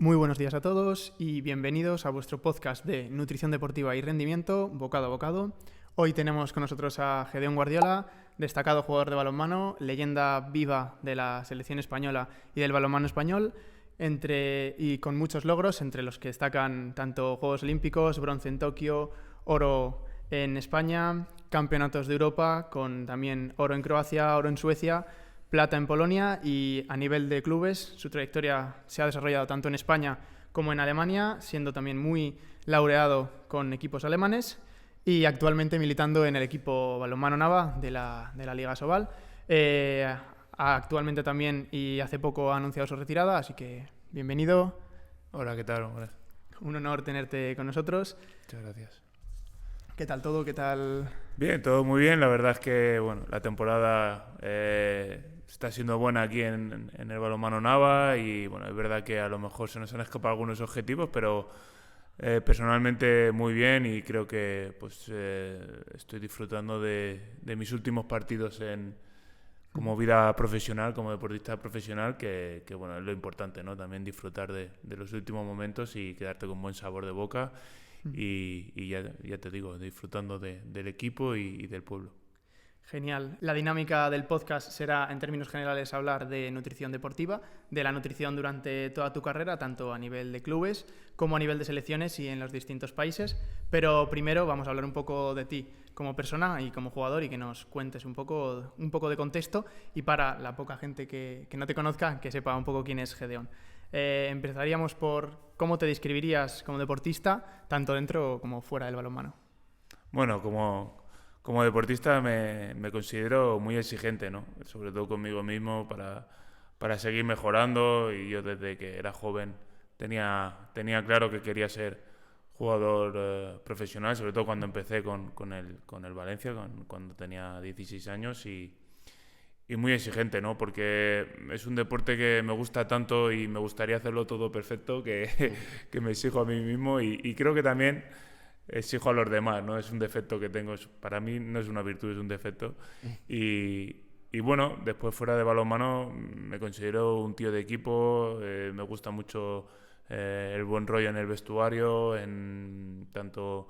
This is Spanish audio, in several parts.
Muy buenos días a todos y bienvenidos a vuestro podcast de nutrición deportiva y rendimiento, bocado a bocado. Hoy tenemos con nosotros a Gedeón Guardiola, destacado jugador de balonmano, leyenda viva de la selección española y del balonmano español, y con muchos logros, entre los que destacan tanto Juegos Olímpicos, bronce en Tokio, oro en España, campeonatos de Europa, con también oro en Croacia, oro en Suecia, plata en Polonia, y a nivel de clubes su trayectoria se ha desarrollado tanto en España como en Alemania, siendo también muy laureado con equipos alemanes y actualmente militando en el equipo balonmano Nava de la Liga Sobal. Actualmente también y hace poco ha anunciado su retirada, así que bienvenido. Hola, ¿qué tal? Hola. Un honor tenerte con nosotros. Muchas gracias. ¿Qué tal todo? ¿Qué tal? Bien, todo muy bien. La verdad es que bueno, la temporada está siendo buena aquí en el balonmano Nava y bueno, es verdad que a lo mejor se nos han escapado algunos objetivos, pero personalmente muy bien y creo que pues estoy disfrutando de mis últimos partidos como vida profesional, como deportista profesional, que bueno, es lo importante, ¿no? También disfrutar de los últimos momentos y quedarte con buen sabor de boca y ya te digo, disfrutando del equipo y del pueblo. Genial. La dinámica del podcast será, en términos generales, hablar de nutrición deportiva, de la nutrición durante toda tu carrera, tanto a nivel de clubes como a nivel de selecciones y en los distintos países. Pero primero vamos a hablar un poco de ti como persona y como jugador y que nos cuentes un poco de contexto y para la poca gente que no te conozca, que sepa un poco quién es Gedeón. Empezaríamos por cómo te describirías como deportista, tanto dentro como fuera del balonmano. Bueno, como deportista me considero muy exigente, ¿no? Sobre todo conmigo mismo para seguir mejorando y yo desde que era joven tenía claro que quería ser jugador profesional, sobre todo cuando empecé con el Valencia, cuando tenía 16 años y muy exigente, ¿no? Porque es un deporte que me gusta tanto y me gustaría hacerlo todo perfecto que me exijo a mí mismo y creo que también exijo a los demás, ¿no? Es un defecto que tengo, para mí no es una virtud, es un defecto. Y bueno, después fuera de balonmano me considero un tío de equipo, me gusta mucho el buen rollo en el vestuario, tanto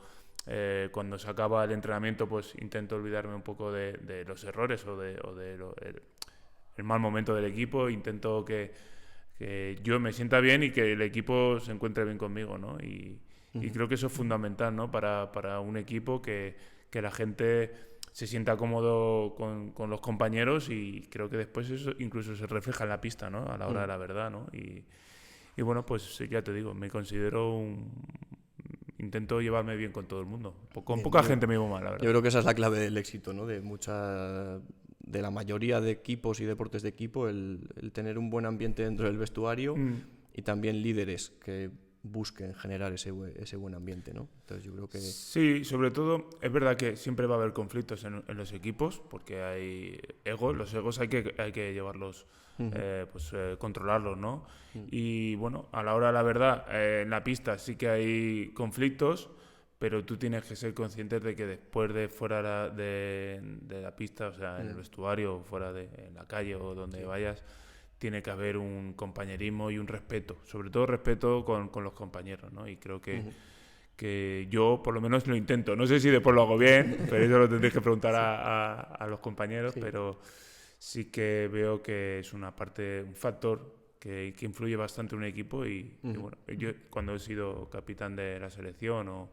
cuando se acaba el entrenamiento pues intento olvidarme un poco de los errores o el mal momento del equipo, intento que yo me sienta bien y que el equipo se encuentre bien conmigo, ¿no? Y creo que eso es fundamental, ¿no? Para un equipo que la gente se sienta cómodo con los compañeros y creo que después eso incluso se refleja en la pista, ¿no? A la hora de la verdad, ¿no? Y bueno, pues ya te digo, me considero intento llevarme bien con todo el mundo. Con Bien, poca gente me llevo mal, la verdad. Yo creo que esa es la clave del éxito, ¿no? De la mayoría de equipos y deportes de equipo, el tener un buen ambiente dentro del vestuario y también líderes que busquen generar ese buen ambiente, ¿no? Entonces yo creo que... Sí, sobre todo es verdad que siempre va a haber conflictos en los equipos porque hay egos, los egos hay que llevarlos, controlarlos, ¿no? Y bueno, a la hora de la verdad, en la pista sí que hay conflictos, pero tú tienes que ser consciente de que después de fuera de la pista, o sea, en el vestuario, o fuera en la calle o donde vayas, tiene que haber un compañerismo y un respeto, sobre todo respeto con los compañeros, ¿no? Y creo que yo por lo menos lo intento. No sé si después lo hago bien, pero eso lo tendréis que preguntar a los compañeros, pero sí que veo que es un factor que influye bastante en un equipo y bueno, yo cuando he sido capitán de la selección o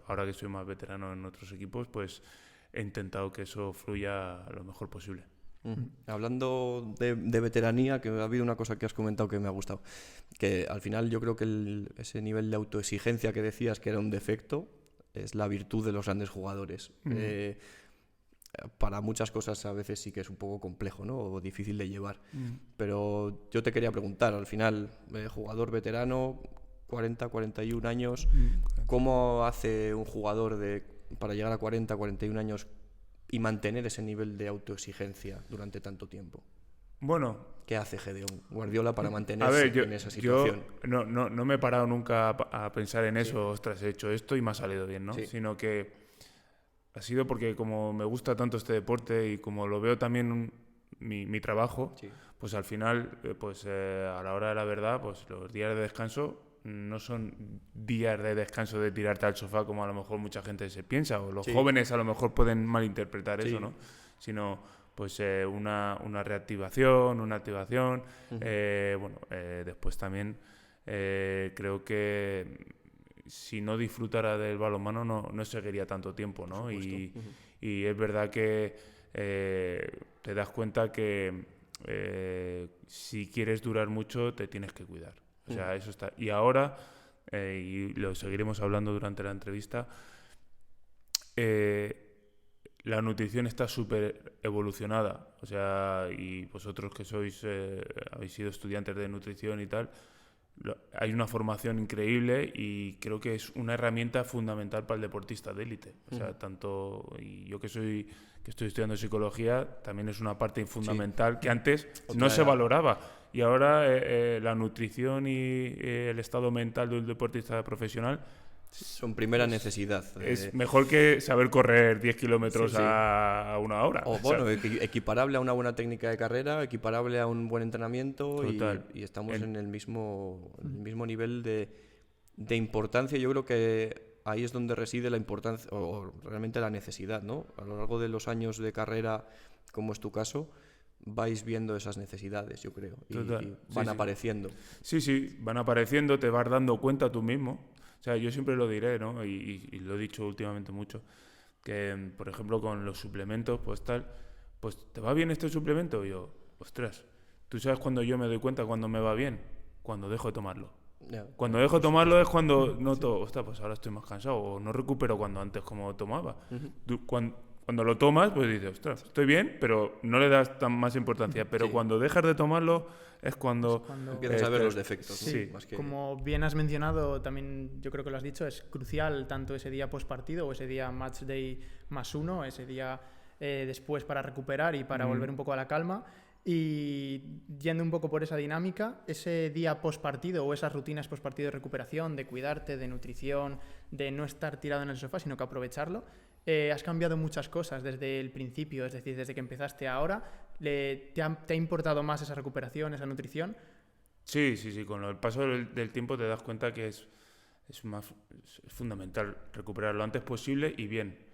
ahora que soy más veterano en otros equipos, pues he intentado que eso fluya lo mejor posible. Hablando de veteranía, que ha habido una cosa que has comentado que me ha gustado, que al final yo creo que ese nivel de autoexigencia que decías que era un defecto es la virtud de los grandes jugadores. Para muchas cosas a veces sí que es un poco complejo, ¿no? O difícil de llevar. Pero yo te quería preguntar, al final, jugador veterano, 40, 41 años, ¿cómo hace un jugador para llegar a 40, 41 años y mantener ese nivel de autoexigencia durante tanto tiempo? Bueno, ¿qué hace Gedeón Guardiola para mantenerse en esa situación? Yo no me he parado nunca a pensar en eso, ostras, he hecho esto y me ha salido bien, ¿no? Sí. Sino que ha sido porque como me gusta tanto este deporte y como lo veo también mi trabajo, Sí. pues al final, a la hora de la verdad, pues los días de descanso no son días de descanso de tirarte al sofá como a lo mejor mucha gente se piensa, o los Sí. jóvenes a lo mejor pueden malinterpretar Sí. eso, ¿no? Sino pues una reactivación, una activación. Después también creo que si no disfrutara del balonmano no seguiría tanto tiempo, ¿no? Y es verdad que te das cuenta que si quieres durar mucho te tienes que cuidar. O sea, eso está. Y ahora, y lo seguiremos hablando durante la entrevista, la nutrición está súper evolucionada. O sea, y vosotros que habéis sido estudiantes de nutrición y tal, hay una formación increíble y creo que es una herramienta fundamental para el deportista de élite. O sea, y yo que estoy estudiando psicología, también es una parte fundamental que antes no se valoraba. Y ahora la nutrición y el estado mental de un deportista profesional son primera necesidad. Es mejor que saber correr 10 kilómetros Sí, sí. a una hora. O bueno, equiparable a una buena técnica de carrera, equiparable a un buen entrenamiento Total. y estamos en el mismo nivel de importancia. Yo creo que ahí es donde reside la importancia o realmente la necesidad, ¿no? A lo largo de los años de carrera, como es tu caso, vais viendo esas necesidades, yo creo, y van apareciendo. Sí, van apareciendo, te vas dando cuenta tú mismo. O sea, yo siempre lo diré, ¿no? Y lo he dicho últimamente mucho, que, por ejemplo, con los suplementos, pues ¿te va bien este suplemento? Y yo, ostras, ¿tú sabes cuando yo me doy cuenta cuando me va bien? Cuando dejo de tomarlo. Cuando dejo de tomarlo es cuando noto, ostras, pues ahora estoy más cansado, o no recupero cuando antes como tomaba. Cuando lo tomas, pues dices, ostras, estoy bien, pero no le das tan más importancia. Pero cuando dejas de tomarlo es cuando empiezas a ver los defectos. Sí, más que... como bien has mencionado, también yo creo que lo has dicho, es crucial tanto ese día post partido o ese día match day +1, ese día después para recuperar y para volver un poco a la calma. Y yendo un poco por esa dinámica, ese día post partido o esas rutinas post partido de recuperación, de cuidarte, de nutrición, de no estar tirado en el sofá, sino que aprovecharlo. Has cambiado muchas cosas desde el principio, es decir, desde que empezaste ahora. ¿Te ha importado más esa recuperación, esa nutrición? Sí, con el paso del tiempo te das cuenta que es fundamental recuperar lo antes posible y bien.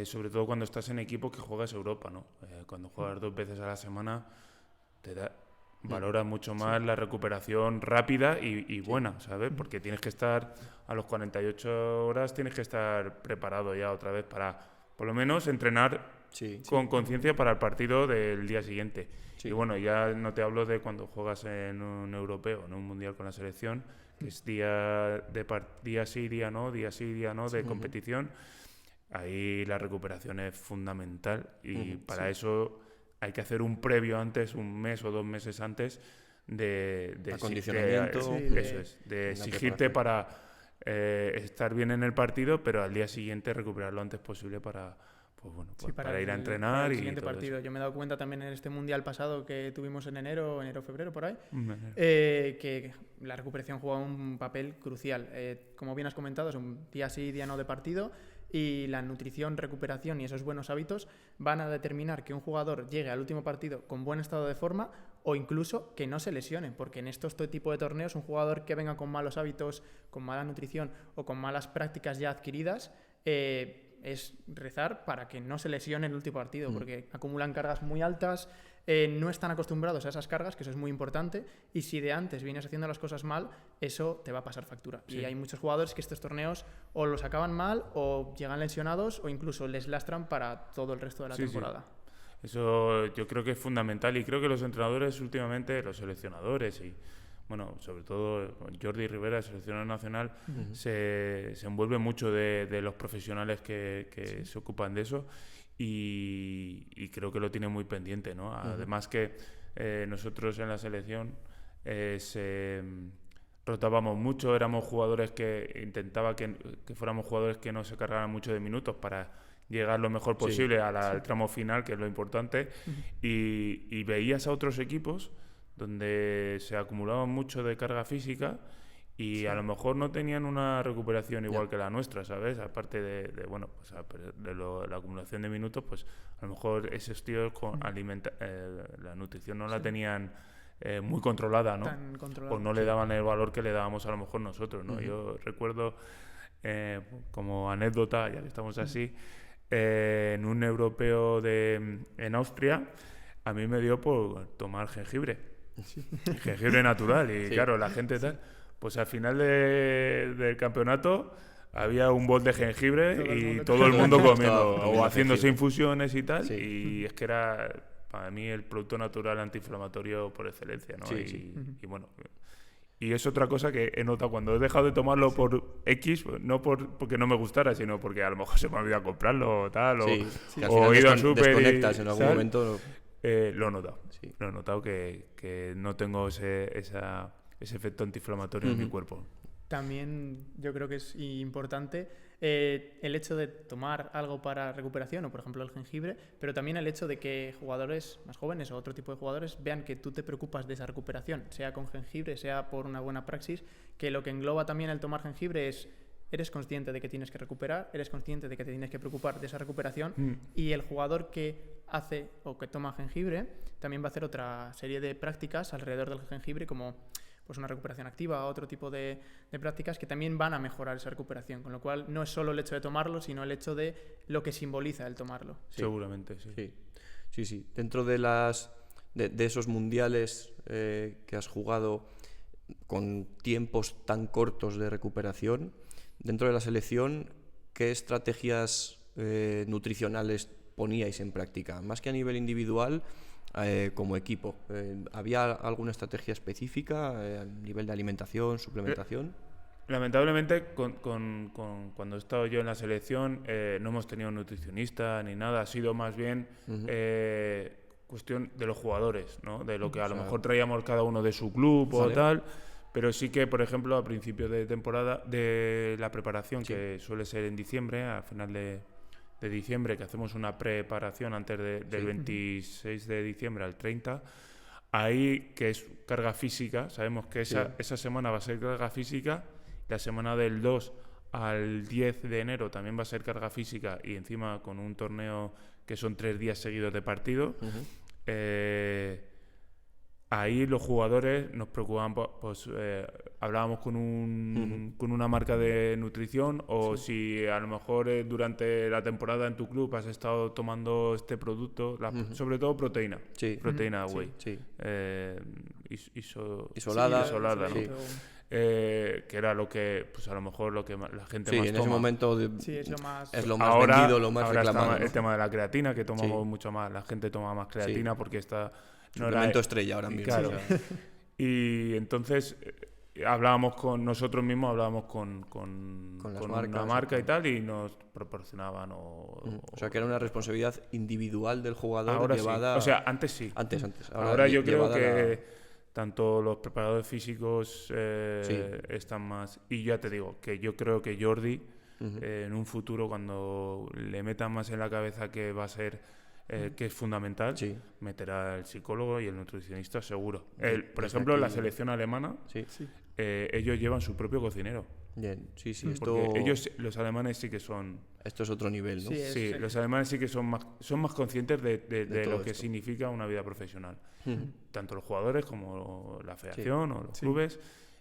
Sobre todo cuando estás en equipo que juegas Europa, ¿no? Cuando juegas 2 veces a la semana valoras mucho más la recuperación rápida y buena, ¿sabes? Porque tienes que estar a los 48 horas, tienes que estar preparado ya otra vez para, por lo menos, entrenar con conciencia para el partido del día siguiente. Y bueno, ya no te hablo de cuando juegas en un europeo, en un mundial con la selección, que es día sí, día no, de competición. Ahí la recuperación es fundamental y para eso hay que hacer un previo antes, un mes o 2 meses antes de acondicionamiento. De exigirte para estar bien en el partido, pero al día siguiente recuperar lo antes posible para ir a entrenar. Para el y siguiente todo partido. eso. Yo me he dado cuenta también en este mundial pasado que tuvimos en enero, febrero, por ahí, que la recuperación juega un papel crucial. Como bien has comentado, es un día sí, día no de partido. Y la nutrición, recuperación y esos buenos hábitos van a determinar que un jugador llegue al último partido con buen estado de forma o incluso que no se lesione, porque en este tipo de torneos un jugador que venga con malos hábitos, con mala nutrición o con malas prácticas ya adquiridas, es rezar para que no se lesione en el último partido, porque acumulan cargas muy altas, no están acostumbrados a esas cargas, que eso es muy importante, y si de antes vienes haciendo las cosas mal, eso te va a pasar factura. Y hay muchos jugadores que estos torneos o los acaban mal o llegan lesionados o incluso les lastran para todo el resto de la temporada. Eso yo creo que es fundamental y creo que los entrenadores últimamente, los seleccionadores y bueno, sobre todo Jordi Rivera, el seleccionador nacional, se envuelve mucho de los profesionales que se ocupan de eso y creo que lo tiene muy pendiente, ¿no? Además que nosotros en la selección rotábamos mucho, éramos jugadores que intentaba que fuéramos jugadores que no se cargaran mucho de minutos para llegar lo mejor posible al tramo final, que es lo importante, y veías a otros equipos donde se acumulaba mucho de carga física Y a lo mejor no tenían una recuperación igual que la nuestra, ¿sabes? Aparte de la acumulación de minutos, pues a lo mejor esos tíos con la nutrición no la tenían muy controlada, ¿no? O no le daban el valor que le dábamos a lo mejor nosotros, ¿no? Yo recuerdo, como anécdota, ya que estamos así, en un europeo en Austria, a mí me dio por tomar jengibre. Jengibre natural. Y claro, la gente tal... Pues al final del campeonato había un bol de jengibre y todo el mundo comiendo o haciéndose infusiones y tal. Y es que era para mí el producto natural antiinflamatorio por excelencia, ¿no? Y bueno, y es otra cosa que he notado cuando he dejado de tomarlo por X, no porque no me gustara, sino porque a lo mejor se me ha olvidado comprarlo o tal, o he ido al súper desconectas en algún momento. Lo he notado. Lo he notado que no tengo ese efecto antiinflamatorio en mi cuerpo. También yo creo que es importante el hecho de tomar algo para recuperación, o por ejemplo el jengibre, pero también el hecho de que jugadores más jóvenes o otro tipo de jugadores vean que tú te preocupas de esa recuperación, sea con jengibre, sea por una buena praxis, que lo que engloba también el tomar jengibre es: eres consciente de que tienes que recuperar, eres consciente de que te tienes que preocupar de esa recuperación, y el jugador que hace o que toma jengibre también va a hacer otra serie de prácticas alrededor del jengibre, como pues una recuperación activa, otro tipo de prácticas que también van a mejorar esa recuperación, con lo cual no es solo el hecho de tomarlo, sino el hecho de lo que simboliza el tomarlo. Seguramente, sí. Dentro de esos mundiales que has jugado con tiempos tan cortos de recuperación, dentro de la selección, ¿qué estrategias nutricionales poníais en práctica? Más que a nivel individual, como equipo. ¿Había alguna estrategia específica a nivel de alimentación, suplementación? Lamentablemente, cuando he estado yo en la selección, no hemos tenido un nutricionista ni nada. Ha sido más bien cuestión de los jugadores, ¿no? De lo que a lo mejor traíamos cada uno de su club o tal. Pero sí que, por ejemplo, a principios de temporada, de la preparación, que suele ser en diciembre, a final de diciembre, que hacemos una preparación antes del 26 de diciembre al 30, ahí, que es carga física, sabemos que esa semana va a ser carga física, la semana del 2 al 10 de enero también va a ser carga física, y encima con un torneo que son 3 días seguidos de partido. Ahí los jugadores nos preocupaban, pues hablábamos con una marca de nutrición, o si a lo mejor durante la temporada en tu club has estado tomando este producto, sobre todo proteína, proteína whey, isolada, ¿no? Que era lo que, pues a lo mejor lo que la gente más toma. En ese momento es lo más ahora, vendido, lo más reclamado, ¿no? El tema de la creatina, que tomamos mucho más, la gente toma más creatina porque está... Suplemento estrella ahora mismo. Claro. Y entonces hablábamos con nosotros mismos, hablábamos con una marca y tal, y nos proporcionaban. O sea, que era una responsabilidad individual del jugador ahora llevada... Sí. O sea, antes sí. Antes. Ahora yo creo que tanto los preparadores físicos están más... Y ya te digo, que yo creo que Jordi, en un futuro, cuando le metan más en la cabeza que va a ser... que es fundamental, meterá el psicólogo y el nutricionista seguro. Por ejemplo, en la selección alemana, ellos llevan su propio cocinero. Bien, Porque ellos, los alemanes, sí que son... Esto es otro nivel, ¿no? Sí, los alemanes sí que son más conscientes de lo que significa una vida profesional. Tanto los jugadores como la federación o los clubes.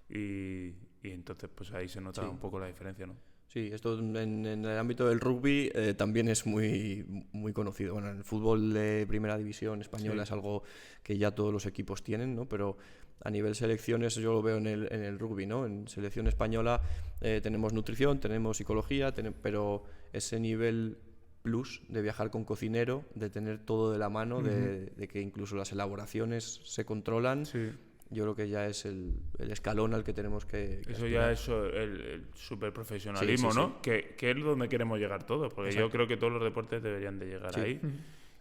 Y entonces, pues ahí se nota un poco la diferencia, ¿no? Sí, esto en el ámbito del rugby también es muy, muy conocido. Bueno, en el fútbol de primera división española es algo que ya todos los equipos tienen, ¿no? Pero a nivel selecciones yo lo veo en el rugby, ¿no? En selección española tenemos nutrición, tenemos psicología, pero ese nivel plus de viajar con cocinero, de tener todo de la mano, de que incluso las elaboraciones se controlan... Yo creo que ya es el escalón al que tenemos que eso aspirar. Ya es el superprofesionalismo, ¿no? Que es donde queremos llegar todos, porque yo creo que todos los deportes deberían de llegar ahí.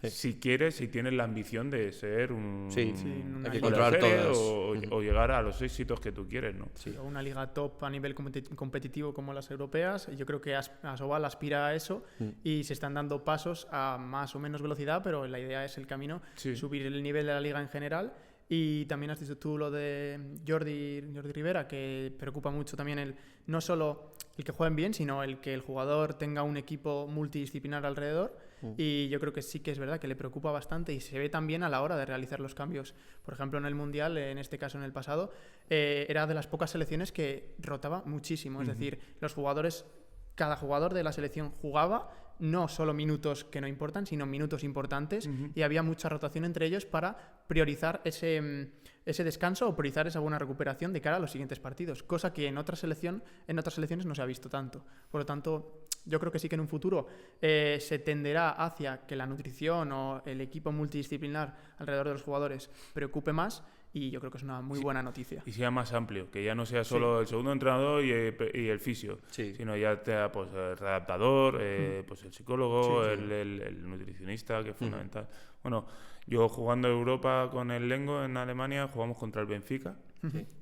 Si quieres, si tienes la ambición de ser un hay que controlar todas. O llegar a los éxitos que tú quieres, ¿no? O una liga top a nivel competitivo como las europeas. Yo creo que Asobal aspira a eso y se están dando pasos a más o menos velocidad, pero la idea es el camino, subir el nivel de la liga en general. Y también has dicho tú lo de Jordi Rivera, que preocupa mucho también no solo el que jueguen bien, sino el que el jugador tenga un equipo multidisciplinar alrededor. Y yo creo que sí que es verdad que le preocupa bastante y se ve también a la hora de realizar los cambios. Por ejemplo, en el Mundial, en este caso en el pasado, era de las pocas selecciones que rotaba muchísimo. Es decir, cada jugador de la selección jugaba no solo minutos que no importan, sino minutos importantes, y había mucha rotación entre ellos para priorizar ese descanso o priorizar esa buena recuperación de cara a los siguientes partidos, cosa que en otras selecciones no se ha visto tanto. Por lo tanto, yo creo que sí que en un futuro se tenderá hacia que la nutrición o el equipo multidisciplinar alrededor de los jugadores preocupe más, y yo creo que es una muy buena noticia. Y sea más amplio, que ya no sea solo el segundo entrenador y el fisio, sino ya sea pues, el readaptador, pues el psicólogo, el nutricionista, que es fundamental. Bueno, yo jugando en Europa con el Lengo en Alemania, jugamos contra el Benfica,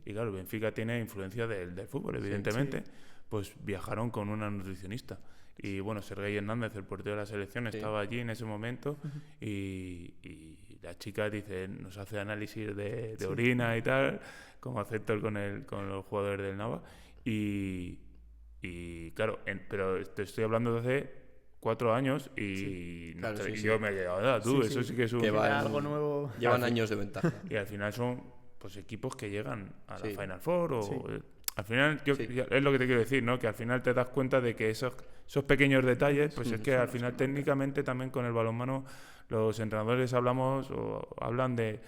y claro, el Benfica tiene influencia del fútbol, evidentemente, pues viajaron con una nutricionista. Y bueno, Sergei Hernández, el portero de la selección, estaba allí en ese momento, y la chica nos hace análisis de orina y tal, como hace Héctor con los jugadores del Nava. Y claro, pero te estoy hablando de hace 4 años y yo me he llegado a tú, eso sí que es algo nuevo. Llevan años de ventaja. Y al final son pues equipos que llegan a la Final Four al final, es lo que te quiero decir, ¿no? Que al final te das cuenta de que esos pequeños detalles, pues es que al final técnicamente también con el balonmano los entrenadores hablan del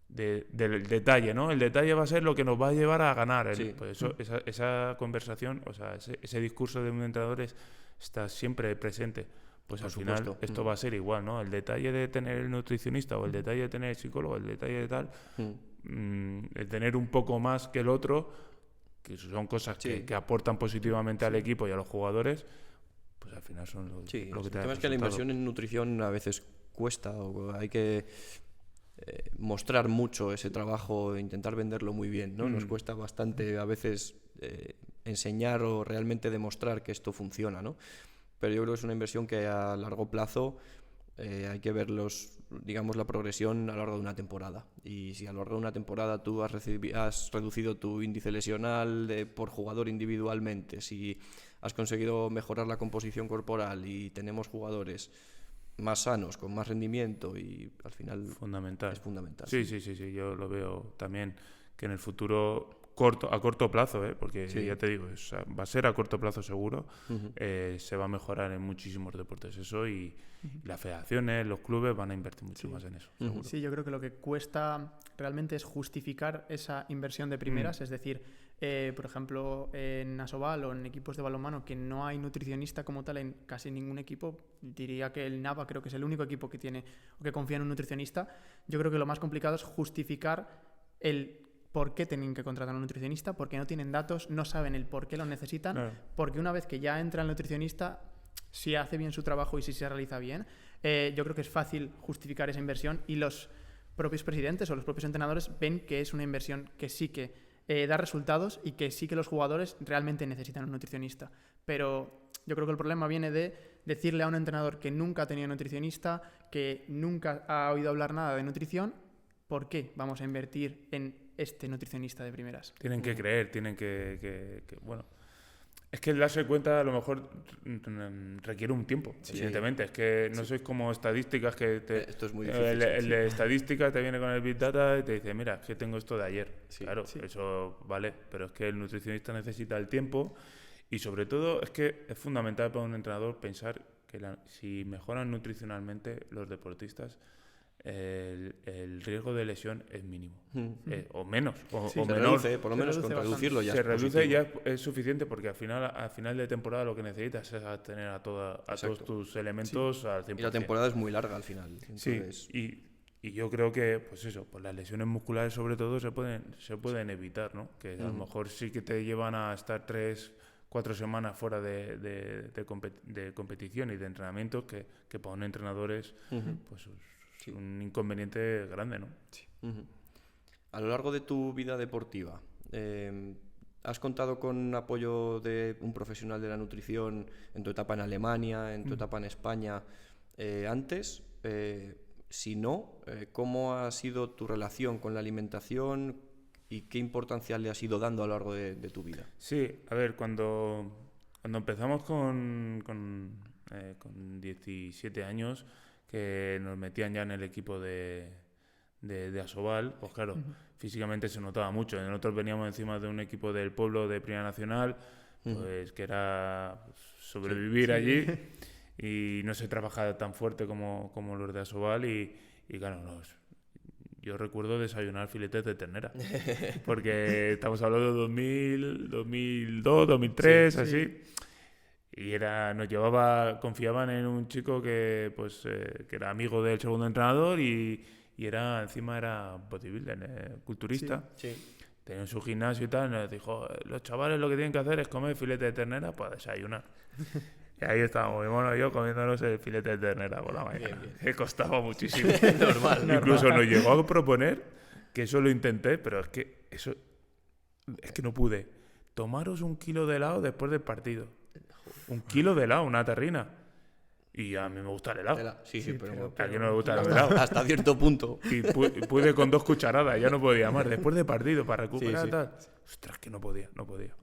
detalle, ¿no? El detalle va a ser lo que nos va a llevar a ganar. Pues esa conversación, o sea, ese discurso de un entrenador está siempre presente. Pues al final esto va a ser igual, ¿no? El detalle de tener el nutricionista o el detalle de tener el psicólogo, el detalle de tal, el tener un poco más que el otro, que son cosas que aportan positivamente al equipo y a los jugadores, pues al final son lo que te da el tema es que la inversión en nutrición a veces cuesta, o hay que mostrar mucho ese trabajo, intentar venderlo muy bien, ¿no? Nos cuesta bastante a veces enseñar o realmente demostrar que esto funciona, ¿no? Pero yo creo que es una inversión que a largo plazo hay que ver la progresión a lo largo de una temporada. Y si a lo largo de una temporada tú has reducido tu índice lesional por jugador individualmente, si has conseguido mejorar la composición corporal y tenemos jugadores más sanos, con más rendimiento, y al final es fundamental. Sí, yo lo veo también que en el futuro a corto plazo, porque ya te digo, va a ser a corto plazo seguro, se va a mejorar en muchísimos deportes eso, y las federaciones, los clubes van a invertir mucho más en eso, seguro. Sí, yo creo que lo que cuesta realmente es justificar esa inversión de primeras, es decir, por ejemplo, en Asobal o en equipos de balonmano que no hay nutricionista como tal en casi ningún equipo, diría que el Nava creo que es el único equipo que tiene o que confía en un nutricionista. Yo creo que lo más complicado es justificar el por qué tienen que contratar a un nutricionista, porque no tienen datos, no saben el por qué lo necesitan, porque una vez que ya entra el nutricionista, si hace bien su trabajo y si se realiza bien, yo creo que es fácil justificar esa inversión, y los propios presidentes o los propios entrenadores ven que es una inversión que sí que da resultados y que sí que los jugadores realmente necesitan un nutricionista. Pero yo creo que el problema viene de decirle a un entrenador que nunca ha tenido nutricionista, que nunca ha oído hablar nada de nutrición, ¿por qué vamos a invertir en este nutricionista de primeras? Tienen que creer, tienen que bueno, es que el darse cuenta a lo mejor requiere un tiempo, evidentemente. Es que no sois como estadísticas que esto es muy difícil. El de estadística te viene con el Big Data y te dice, mira, es que tengo esto de ayer. Eso vale, pero es que el nutricionista necesita el tiempo, y sobre todo es que es fundamental para un entrenador pensar que si mejoran nutricionalmente los deportistas, el riesgo de lesión es mínimo, o menos, o menor. Reduce, por lo menos con reducirlo ya se reduce y ya es suficiente, porque al final de temporada lo que necesitas es tener a todos tus elementos al 100%. Y la temporada es muy larga al final. Entonces... Y yo creo que pues las lesiones musculares sobre todo se pueden evitar, ¿no? Que a lo mejor sí que te llevan a estar 3-4 semanas fuera de competición y de entrenamiento, que para un entrenador es pues un inconveniente grande, ¿no? A lo largo de tu vida deportiva, ¿has contado con apoyo de un profesional de la nutrición en tu etapa en Alemania, en tu etapa en España, antes? Si no, ¿cómo ha sido tu relación con la alimentación y qué importancia le has ido dando a lo largo de tu vida? Sí, a ver, cuando empezamos con 17 años, que nos metían ya en el equipo de Asobal, pues claro, físicamente se notaba mucho. Nosotros veníamos encima de un equipo del pueblo de Primera Nacional, pues que era sobrevivir allí, y no se trabajaba tan fuerte como los de Asobal, y claro, yo recuerdo desayunar filetes de ternera, porque estamos hablando de 2000, 2002, 2003, así. Y confiaban en un chico que era amigo del segundo entrenador y encima era bodybuilder, culturista. Sí. Tenía su gimnasio y tal, y nos dijo, los chavales lo que tienen que hacer es comer filete de ternera para desayunar. Y ahí estábamos, mi mono y yo, comiéndonos el filete de ternera por la mañana. Bien. Que costaba muchísimo. Normal. Incluso nos llegó a proponer, que eso lo intenté, pero es que no pude. Tomaros 1 kilo de helado después del partido. 1 kilo de helado, una terrina. Y a mí me gusta el helado. Sí, pero a quién no le gusta el helado. Hasta cierto punto. Y pude con 2 cucharadas, ya no podía más. Después de partido, para recuperar tal. Ostras, que no podía.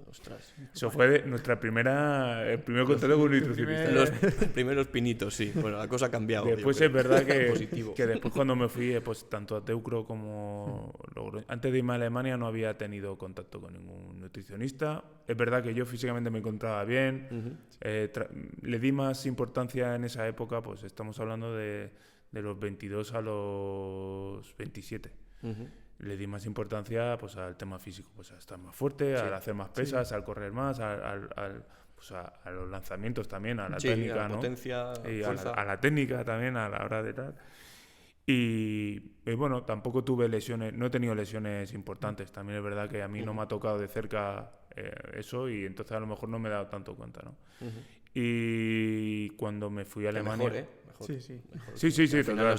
Ostras. Eso fue el primer contacto con un nutricionista. Los primeros pinitos, sí. Bueno, la cosa ha cambiado. Después es verdad que después cuando me fui, pues tanto a Teucro como antes de irme a Alemania no había tenido contacto con ningún nutricionista. Es verdad que yo físicamente me encontraba bien. Le di más importancia en esa época, pues estamos hablando de los 22 a los 27. Le di más importancia pues al tema físico, pues a estar más fuerte, al hacer más pesas, al correr más, a los lanzamientos también, a la técnica, a la potencia, y fuerza. a la técnica también a la hora de tal. Y bueno, tampoco tuve lesiones, no he tenido lesiones importantes. También es verdad que a mí no me ha tocado de cerca eso, y entonces a lo mejor no me he dado tanto cuenta, ¿no? Y cuando me fui a Alemania... Mejor. Sí, total.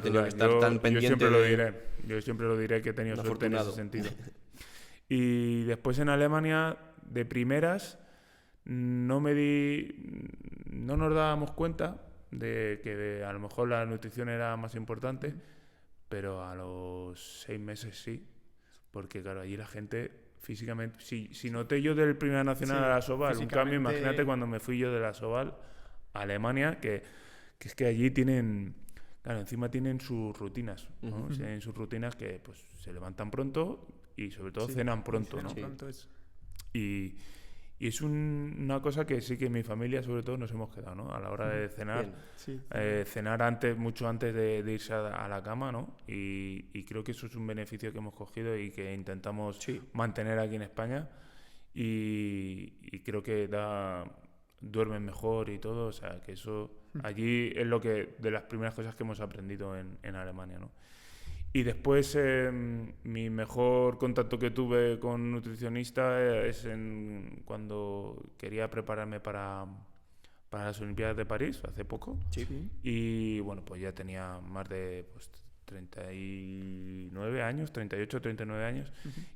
Yo siempre lo diré que he tenido suerte en ese sentido. Y después en Alemania, de primeras, no nos dábamos cuenta de que a lo mejor la nutrición era más importante, pero a los 6 meses sí, porque claro, allí la gente físicamente, si noté yo del Primera Nacional a la Asobal un cambio, imagínate cuando me fui yo de la Asobal a Alemania, que es que allí tienen, claro, encima tienen sus rutinas, ¿no? Tienen sus rutinas que pues se levantan pronto y sobre todo cenan pronto, ¿no? Y es una cosa que sí que en mi familia sobre todo nos hemos quedado, ¿no? A la hora de cenar, cenar mucho antes de irse a la cama, ¿no? Y creo que eso es un beneficio que hemos cogido y que intentamos mantener aquí en España, y creo que duermen mejor y todo, o sea, que eso allí es de las primeras cosas que hemos aprendido en Alemania, ¿no? Y después mi mejor contacto que tuve con un nutricionista es cuando quería prepararme para las Olimpiadas de París, hace poco. Y bueno, pues ya tenía más de 39 años, 38, 39 años,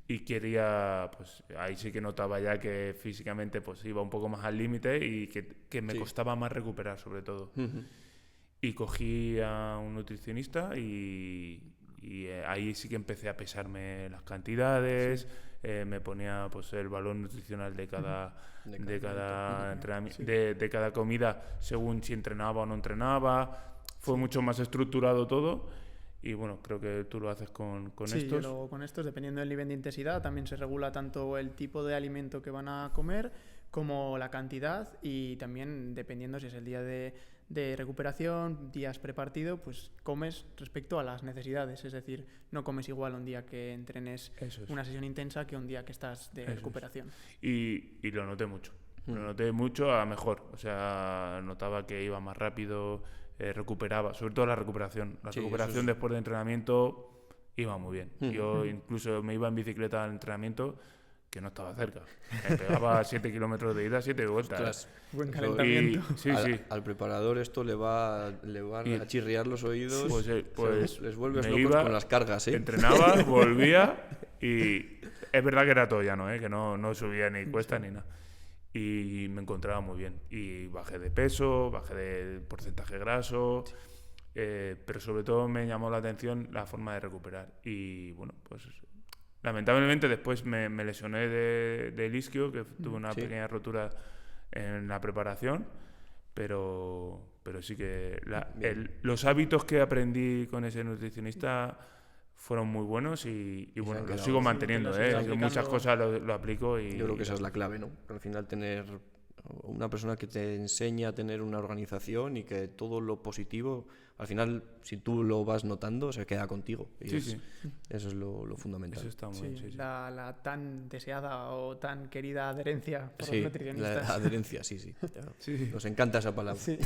y quería, pues ahí sí que notaba ya que físicamente pues iba un poco más al límite y que me costaba más recuperar, sobre todo. Y cogí a un nutricionista y ahí sí que empecé a pesarme las cantidades, me ponía pues el valor nutricional de cada entrenamiento, de cada comida, según si entrenaba o no entrenaba. Fue mucho más estructurado todo. Y bueno, creo que tú lo haces con estos. Sí, yo lo hago con estos, dependiendo del nivel de intensidad. También se regula tanto el tipo de alimento que van a comer como la cantidad, y también dependiendo si es el día de recuperación, días prepartido, pues comes respecto a las necesidades. Es decir, no comes igual un día que entrenes una sesión intensa que un día que estás de recuperación. Y lo noté mucho. Lo noté mucho a mejor. O sea, notaba que iba más rápido, recuperaba, sobre todo la recuperación. La recuperación después de entrenamiento iba muy bien. Yo incluso me iba en bicicleta al entrenamiento, que no estaba cerca. Me pegaba 7 kilómetros de ida, 7 de vuelta. Ostras, buen calentamiento. Al preparador esto le va a chirriar los oídos. Pues les vuelves locos con las cargas, ¿eh? Entrenaba, volvía, y es verdad que era todo llano, que no subía ni cuesta ni nada. Y me encontraba muy bien. Y bajé de peso, bajé de porcentaje graso. pero sobre todo me llamó la atención la forma de recuperar. Y bueno, pues lamentablemente después me lesioné del isquio, que tuve una pequeña rotura en la preparación, pero sí que los hábitos que aprendí con ese nutricionista fueron muy buenos y bueno, los sigo manteniendo, que muchas cosas lo aplico. Y yo creo que esa es la clave, ¿no? Al final tener una persona que te enseña a tener una organización y que todo lo positivo, al final, si tú lo vas notando, se queda contigo. Y eso es lo fundamental. Eso está muy bien, la tan deseada o tan querida adherencia por los nutricionistas. La adherencia, sí. Nos encanta esa palabra. Sí.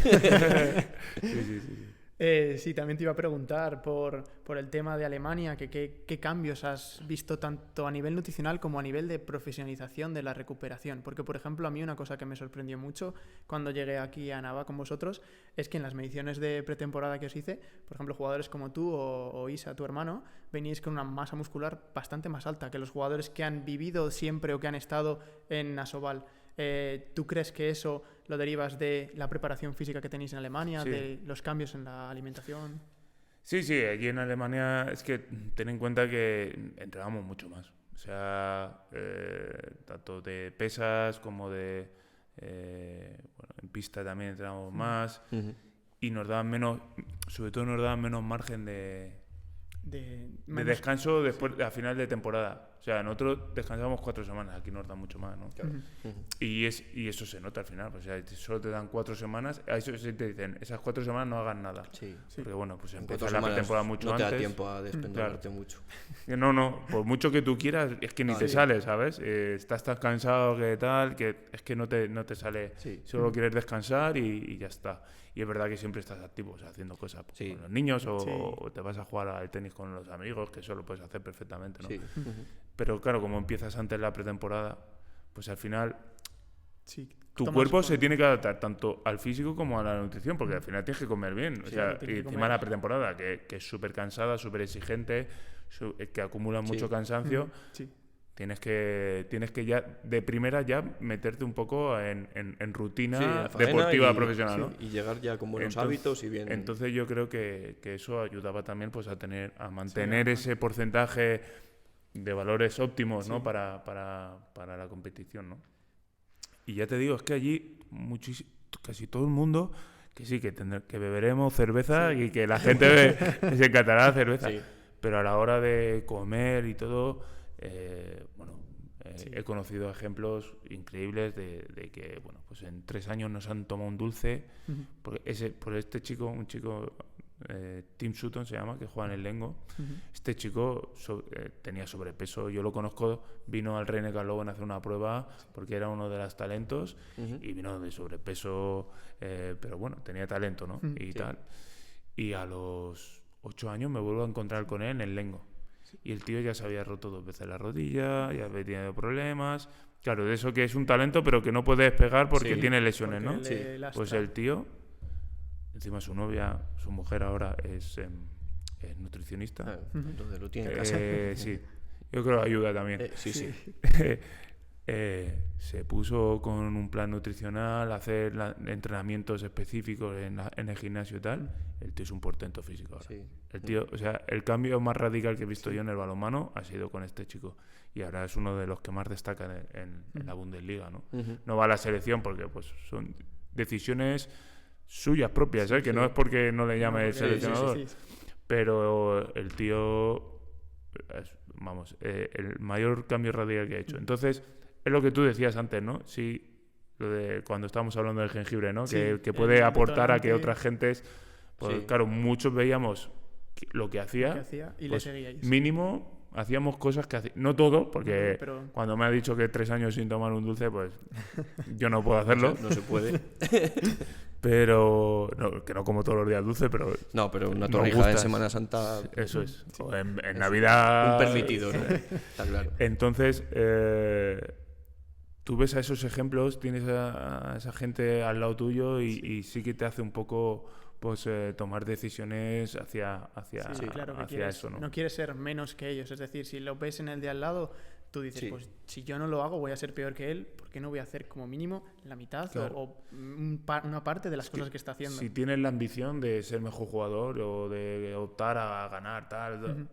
Sí, también te iba a preguntar por el tema de Alemania, ¿qué cambios has visto tanto a nivel nutricional como a nivel de profesionalización de la recuperación? Porque, por ejemplo, a mí una cosa que me sorprendió mucho cuando llegué aquí a Nava con vosotros es que en las mediciones de pretemporada que os hice, por ejemplo, jugadores como tú o Isa, tu hermano, veníais con una masa muscular bastante más alta que los jugadores que han vivido siempre o que han estado en Asobal. ¿Tú crees que eso lo derivas de la preparación física que tenéis en Alemania, de los cambios en la alimentación? Sí, allí en Alemania es que ten en cuenta que entrenábamos mucho más. O sea, tanto de pesas como de... en pista también entrenamos más y nos daban menos, sobre todo nos daban menos margen de descanso después a final de temporada. O sea, nosotros descansamos 4 semanas, aquí nos dan mucho más, ¿no? Claro. Y eso se nota al final. O sea, solo te dan 4 semanas, a eso sí te dicen, esas 4 semanas no hagan nada. Sí. Porque bueno, pues empieza la pretemporada mucho antes. No te da tiempo a despenderte mucho. No, por mucho que tú quieras, es que ni te sale, ¿sabes? Estás tan cansado que tal, que es que no te sale. Sí. Solo quieres descansar y ya está. Y es verdad que siempre estás activo, o sea, haciendo cosas con los niños o te vas a jugar al tenis con los amigos, que eso lo puedes hacer perfectamente, ¿no? Sí. Pero claro, como empiezas antes la pretemporada, pues al final tu cuerpo se tiene que adaptar tanto al físico como a la nutrición, porque al final tienes que comer bien. O sea, y encima la pretemporada, que es súper cansada, súper exigente, que acumula mucho cansancio. Tienes que ya de primera ya meterte un poco en rutina deportiva profesional, ¿no? Y llegar ya con buenos hábitos y bien. Entonces yo creo que eso ayudaba también pues a mantener ese porcentaje de valores óptimos, ¿no? Para la competición, ¿no? Y ya te digo, es que allí casi todo el mundo que beberemos cerveza y que la gente se encantará la cerveza, pero a la hora de comer y todo. He conocido ejemplos increíbles de que bueno, pues en 3 años nos han tomado un dulce por este chico, un chico Tim Sutton se llama, que juega en el Lengo. Este chico tenía sobrepeso, yo lo conozco, vino al Reine Karloven a hacer una prueba porque era uno de los talentos y vino de sobrepeso, pero bueno, tenía talento, ¿no? Y tal. Y a los 8 años me vuelvo a encontrar con él en el Lengo. Y el tío ya se había roto 2 veces la rodilla, ya había tenido problemas. Claro, de eso que es un talento, pero que no puede despegar porque tiene lesiones, ¿no? Pues el tío, encima su novia, su mujer ahora es nutricionista. Entonces lo tiene en casa. Sí, yo creo que ayuda también. Se puso con un plan nutricional, hacer entrenamientos específicos en el gimnasio y tal. El tío es un portento físico ahora. El tío, o sea, el cambio más radical que he visto yo en el balonmano ha sido con este chico. Y ahora es uno de los que más destacan en la Bundesliga, ¿no? No va a la selección porque pues son decisiones suyas propias, que no es porque no le llame el seleccionador. Pero el tío, vamos, el mayor cambio radical que ha hecho. Entonces, es lo que tú decías antes, ¿no? Sí, lo de cuando estábamos hablando del jengibre, ¿no? Que puede aportar a que otras gentes, pues claro, muchos veíamos lo que hacía y pues, le seguíais. Mínimo hacíamos cosas que hacía, no todo, porque cuando me ha dicho que 3 años sin tomar un dulce, pues yo no puedo hacerlo. No se puede. Pero que no como todos los días dulce, pero pero una torrija en Semana Santa, eso es. O en Navidad, un permitido, ¿no? Está claro. Entonces tú ves a esos ejemplos, tienes a esa gente al lado tuyo y sí que te hace un poco pues tomar decisiones hacia claro, hacia eso, ¿no? No quieres ser menos que ellos, es decir, si lo ves en el de al lado, tú dices, Sí. pues si yo no lo hago voy a ser peor que él, ¿por qué no voy a hacer como mínimo la mitad Claro. o una parte de las cosas que está haciendo? Si tienes la ambición de ser mejor jugador o de optar a ganar, tal,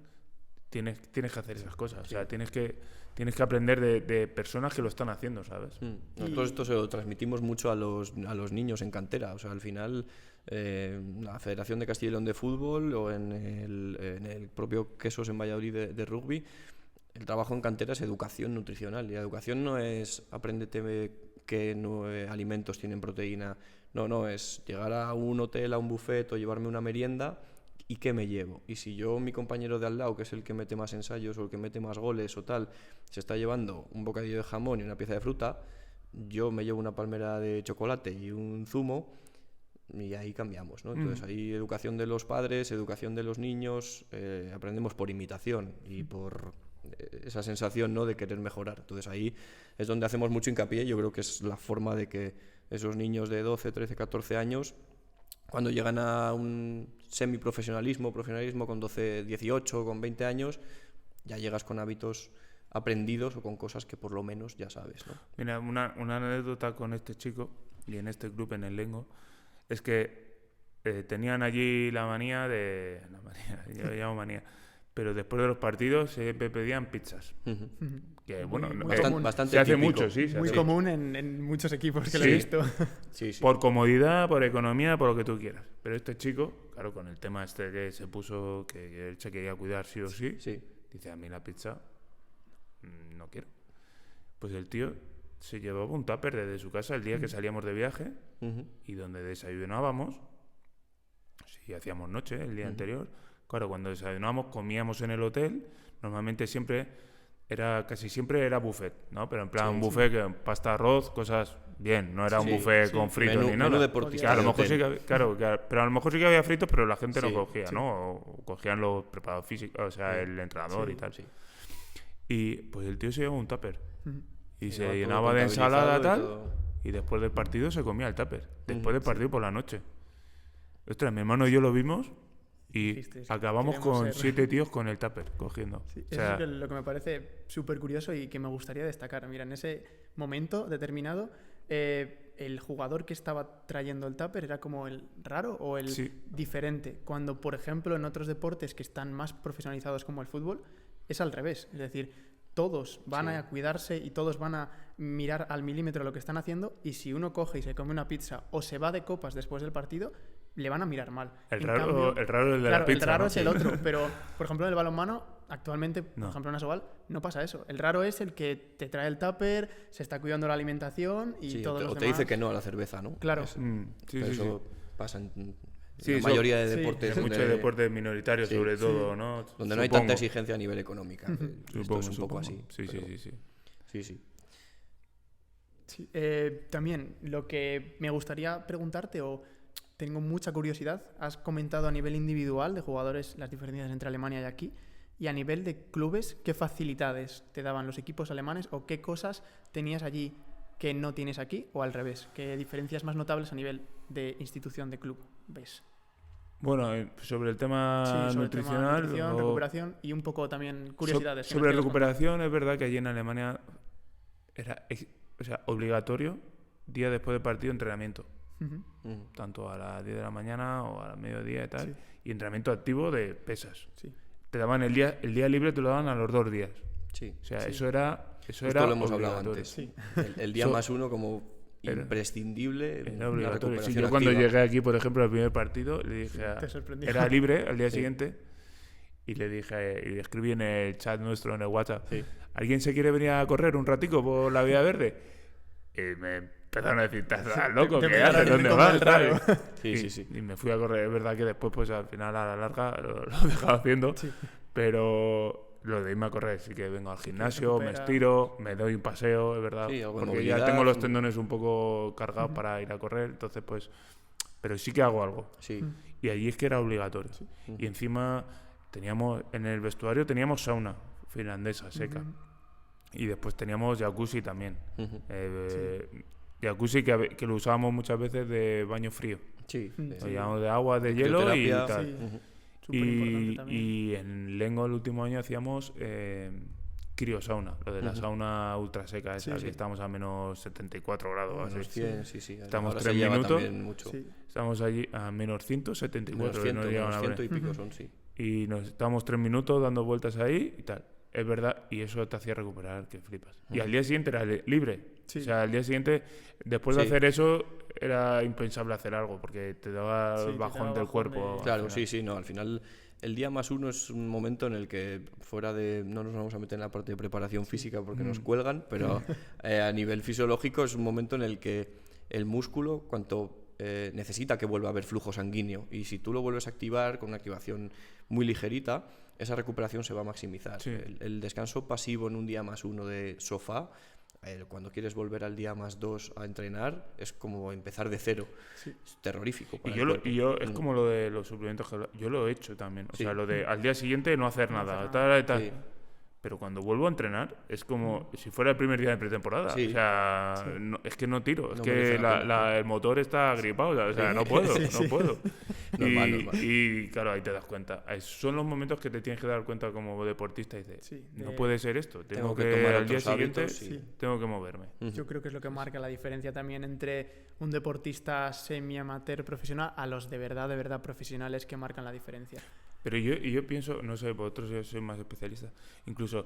tienes que hacer esas cosas. O sea, tienes que aprender de personas que lo están haciendo, ¿sabes? Nosotros esto se lo transmitimos mucho a los niños en cantera. O sea, al final, la Federación de Castilla y León de Fútbol o en el propio Quesos en Valladolid de rugby, el trabajo en cantera es educación nutricional. Y la educación no es apréndete qué alimentos tienen proteína. No, es llegar a un hotel, a un buffet o llevarme una merienda y qué me llevo. Y si yo, mi compañero de al lado, que es el que mete más ensayos o el que mete más goles o tal, se está llevando un bocadillo de jamón y una pieza de fruta, yo me llevo una palmera de chocolate y un zumo y ahí cambiamos, ¿no? Entonces ahí educación de los padres, educación de los niños, aprendemos por imitación y por esa sensación, ¿no?, de querer mejorar. Entonces ahí es donde hacemos mucho hincapié. Yo creo que es la forma de que esos niños de 12, 13, 14 años, cuando llegan a un semiprofesionalismo, profesionalismo con 12, 18, con 20 años, ya llegas con hábitos aprendidos o con cosas que por lo menos ya sabes, ¿no? Mira, una anécdota con este chico y en este club en el Lengo es que tenían allí la manía, yo lo llamo manía, pero después de los partidos siempre pedían pizzas. Que bueno, Bastante se hace típico. mucho, sí. Muy común en muchos equipos que lo Sí. he visto. Sí, sí. Por comodidad, por economía, por lo que tú quieras. Pero este chico, claro, con el tema este que se puso, que él se quería cuidar sí o sí, Sí. dice, a mí la pizza no quiero. Pues el tío se llevaba un tupper desde su casa el día que salíamos de viaje y donde desayunábamos, si hacíamos noche el día anterior, claro, cuando desayunábamos comíamos en el hotel, normalmente casi siempre era buffet, ¿no? Pero en plan un buffet que pasta, arroz, cosas bien, no era un buffet con fritos ni nada. Menú deportista. Que a lo de mejor sí hotel. que, pero a lo mejor sí que había fritos, pero la gente no Sí, cogía, ¿no? O cogían los preparados físicos, o sea, el entrenador y tal. Sí. Y pues el tío se llevaba un tupper y se Llevaba todo llenaba de ensalada contabilizado y tal, todo. y después del partido se comía el tupper. Después del partido por la noche. Ostras, mi hermano y yo lo vimos y Dijisteis, acabamos queremos con ser- 7 tíos con el tupper cogiendo. Sí, O sea, eso es lo que me parece súper curioso y que me gustaría destacar. Mira, en ese momento determinado, el jugador que estaba trayendo el tupper era como el raro o el Sí. diferente. Cuando, por ejemplo, en otros deportes que están más profesionalizados como el fútbol, es al revés. Es decir, todos van a cuidarse y todos van a mirar al milímetro lo que están haciendo, y si uno coge y se come una pizza o se va de copas después del partido, le van a mirar mal. el En raro, cambio, el raro es el de claro, la pizza. el raro ¿no? es el otro, pero por ejemplo en el balonmano, actualmente, por No. ejemplo en Asobal, no pasa eso. El raro es el que te trae el tupper, se está cuidando la alimentación y Sí, todos los o te demás. dice que no a la cerveza, ¿no? Claro. Es- Sí, pero sí, eso pasa en Sí, la eso- mayoría de sí, deportes En donde, muchos deportes minoritarios, Sí, sobre sí. todo, ¿no? donde no hay Supongo. tanta exigencia a nivel económica. Esto es un poco así. Sí, pero- sí. Sí. Sí, también lo que me gustaría preguntarte, o tengo mucha curiosidad, has comentado a nivel individual de jugadores las diferencias entre Alemania y aquí, y a nivel de clubes, ¿qué facilidades te daban los equipos alemanes o qué cosas tenías allí que no tienes aquí, o al revés? ¿Qué diferencias más notables a nivel de institución de club ves? Bueno, sobre el tema Sí, sobre el tema nutricional. nutrición, o- recuperación y un poco también curiosidades. que me Sobre quieras contar. recuperación, es verdad que allí en Alemania era obligatorio, día después del partido, entrenamiento. Ujú. Tanto a las 10 de la mañana o al mediodía y tal. Sí. Y entrenamiento activo de pesas. Sí. Te daban el día libre, te lo daban a los 2 días. Sí. O sea, Sí. eso era Esto era lo hemos hablado obligatorio. antes. Sí. El día So- más uno como Era- imprescindible en Era una obligatorio. Sí, recuperación yo cuando activa. llegué aquí, por ejemplo, al primer partido, le dije Te sorprendió. era libre al día Sí. siguiente y le dije, y le escribí en el chat nuestro, en el WhatsApp, Sí. ¿alguien se quiere venir a correr un ratico por la Vía Verde? Y me empezaron a decir, ¿estás loco? te ¿Qué empezaron a haces? decir ¿Dónde como vas? el raro. ¿Sabes? Sí. Y me fui a correr. Es verdad que después, pues al final, a la larga, lo dejaba haciendo. Sí. Pero lo de irme a correr, sí que vengo al gimnasio, me recupera. estiro, me doy un paseo, es verdad. Sí, algo de porque ya movilidad, tengo los un- tendones un poco cargados para ir a correr, entonces pues... Pero sí que hago algo. Sí. Y allí es que era obligatorio. Y encima en el vestuario teníamos sauna finlandesa, seca. Y después teníamos jacuzzi también. Ujú. Jacuzzi que lo usábamos muchas veces de baño frío. Sí. Lo llamamos de agua, de hielo y Crioterapia. tal. Sí. Ujú. Súper importante Y, también. y en Lengo el último año hacíamos criosauna, lo de la sauna ultra seca esa, que estamos a menos 74 grados. Menos 100, sí. Estamos Ahora 3 minutos, mucho. Sí. estamos allí a menos 174. Menos 100, no menos 100 y pico son, sí. Y nos estamos 3 minutos dando vueltas ahí y tal. Es verdad, y eso te hacía recuperar, que flipas. Y al día siguiente era libre. Sí. O sea, al día siguiente, después de hacer eso, era impensable hacer algo, porque te daba el bajón del cuerpo. Claro, sí, no, al final el día +1 es un momento en el que, fuera de, no nos vamos a meter en la parte de preparación física porque nos cuelgan, pero a nivel fisiológico es un momento en el que el músculo, necesita que vuelva a haber flujo sanguíneo, y si tú lo vuelves a activar con una activación muy ligerita, esa recuperación se va a maximizar. Sí. El descanso pasivo en un día +1 de sofá, cuando quieres volver al día +2 a entrenar, es como empezar de cero. Sí. Es terrorífico para Y el cuerpo. yo es como lo de los suplementos, yo lo he hecho también. O sea, lo de al día siguiente no hacer nada. Tal. Sí. Pero cuando vuelvo a entrenar, es como si fuera el primer día de pretemporada. Sí. O sea, no, es que no tiro. Es No que merece la pena. el motor está gripado. O sea, no puedo. No puedo. Normal. Y claro, ahí te das cuenta. Son los momentos que te tienes que dar cuenta como deportista y dices, no puede ser esto. Tengo que tomar al día otros siguiente hábitos, tengo que moverme. Yo creo que es lo que marca la diferencia también entre un deportista semi-amateur profesional a los de verdad profesionales que marcan la diferencia. Pero yo pienso, no sé, vosotros yo soy más especialista, incluso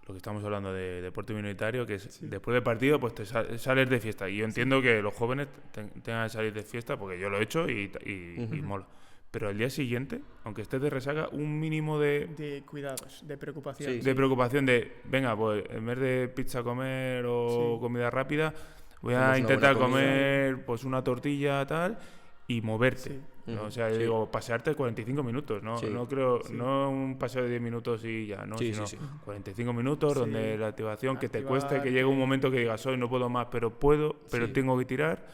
lo que estamos hablando de deporte minoritario, que es después del partido pues te sales de fiesta. Y yo entiendo que los jóvenes tengan que salir de fiesta, porque yo lo he hecho y mola. Pero al día siguiente, aunque estés de resaca, un mínimo de cuidados, de preocupación. de preocupación de, venga, pues en vez de pizza comer o comida rápida, voy a intentar comer pues una tortilla, tal, y moverte. ¿no? O sea, yo digo, pasearte 45 minutos, ¿no? No creo, no un paseo de 10 minutos y ya, ¿no? Sino 45 minutos donde la activación, que te cueste, que llegue un momento que digas, hoy no puedo más, pero puedo, pero tengo que tirar.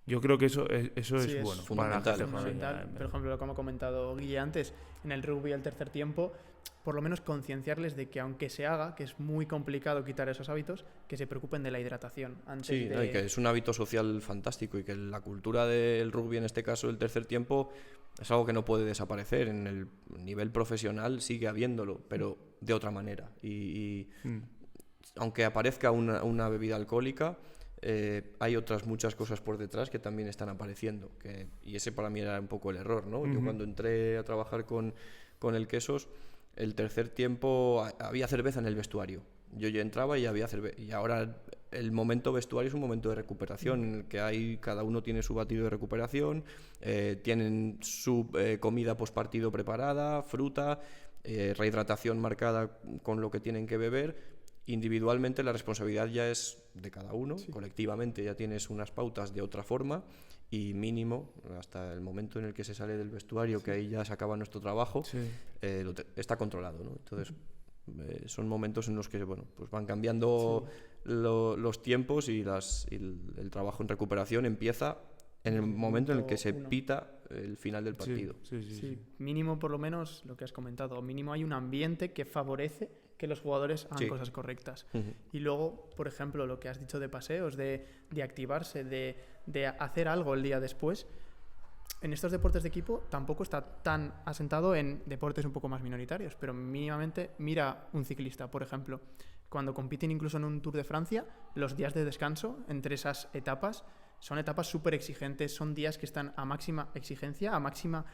Yo creo que eso es bueno. Fundamental. Fundamental. Por ejemplo, como ha comentado Guille antes, en el rugby al tercer tiempo, por lo menos concienciarles de que aunque se haga, que es muy complicado quitar esos hábitos, que se preocupen de la hidratación. Y que es un hábito social fantástico, y que la cultura del rugby, en este caso el tercer tiempo, es algo que no puede desaparecer. En el nivel profesional sigue habiéndolo, pero de otra manera. Y aunque aparezca una bebida alcohólica, hay otras muchas cosas por detrás que también están apareciendo, y ese para mí era un poco el error, ¿no? Yo cuando entré a trabajar con el Quesos, el tercer tiempo había cerveza en el vestuario. Yo ya entraba y había cerveza, y ahora el momento vestuario es un momento de recuperación en el que cada uno tiene su batido de recuperación, tienen su comida postpartido preparada, fruta, rehidratación marcada con lo que tienen que beber. Individualmente la responsabilidad ya es de cada uno, colectivamente ya tienes unas pautas de otra forma, y mínimo, hasta el momento en el que se sale del vestuario, que ahí ya se acaba nuestro trabajo, está controlado, ¿no? Entonces son momentos en los que pues van cambiando los tiempos, y el trabajo en recuperación empieza en el momento en el que se pita el final del partido. Sí. Mínimo, por lo menos, lo que has comentado, mínimo hay un ambiente que favorece que los jugadores hagan cosas correctas. Y luego, por ejemplo, lo que has dicho de paseos, de activarse, de hacer algo el día después, en estos deportes de equipo tampoco está tan asentado en deportes un poco más minoritarios, pero mínimamente mira un ciclista, por ejemplo, cuando compiten incluso en un Tour de Francia, los días de descanso entre esas etapas son etapas súper exigentes, son días que están a máxima exigencia, a máxima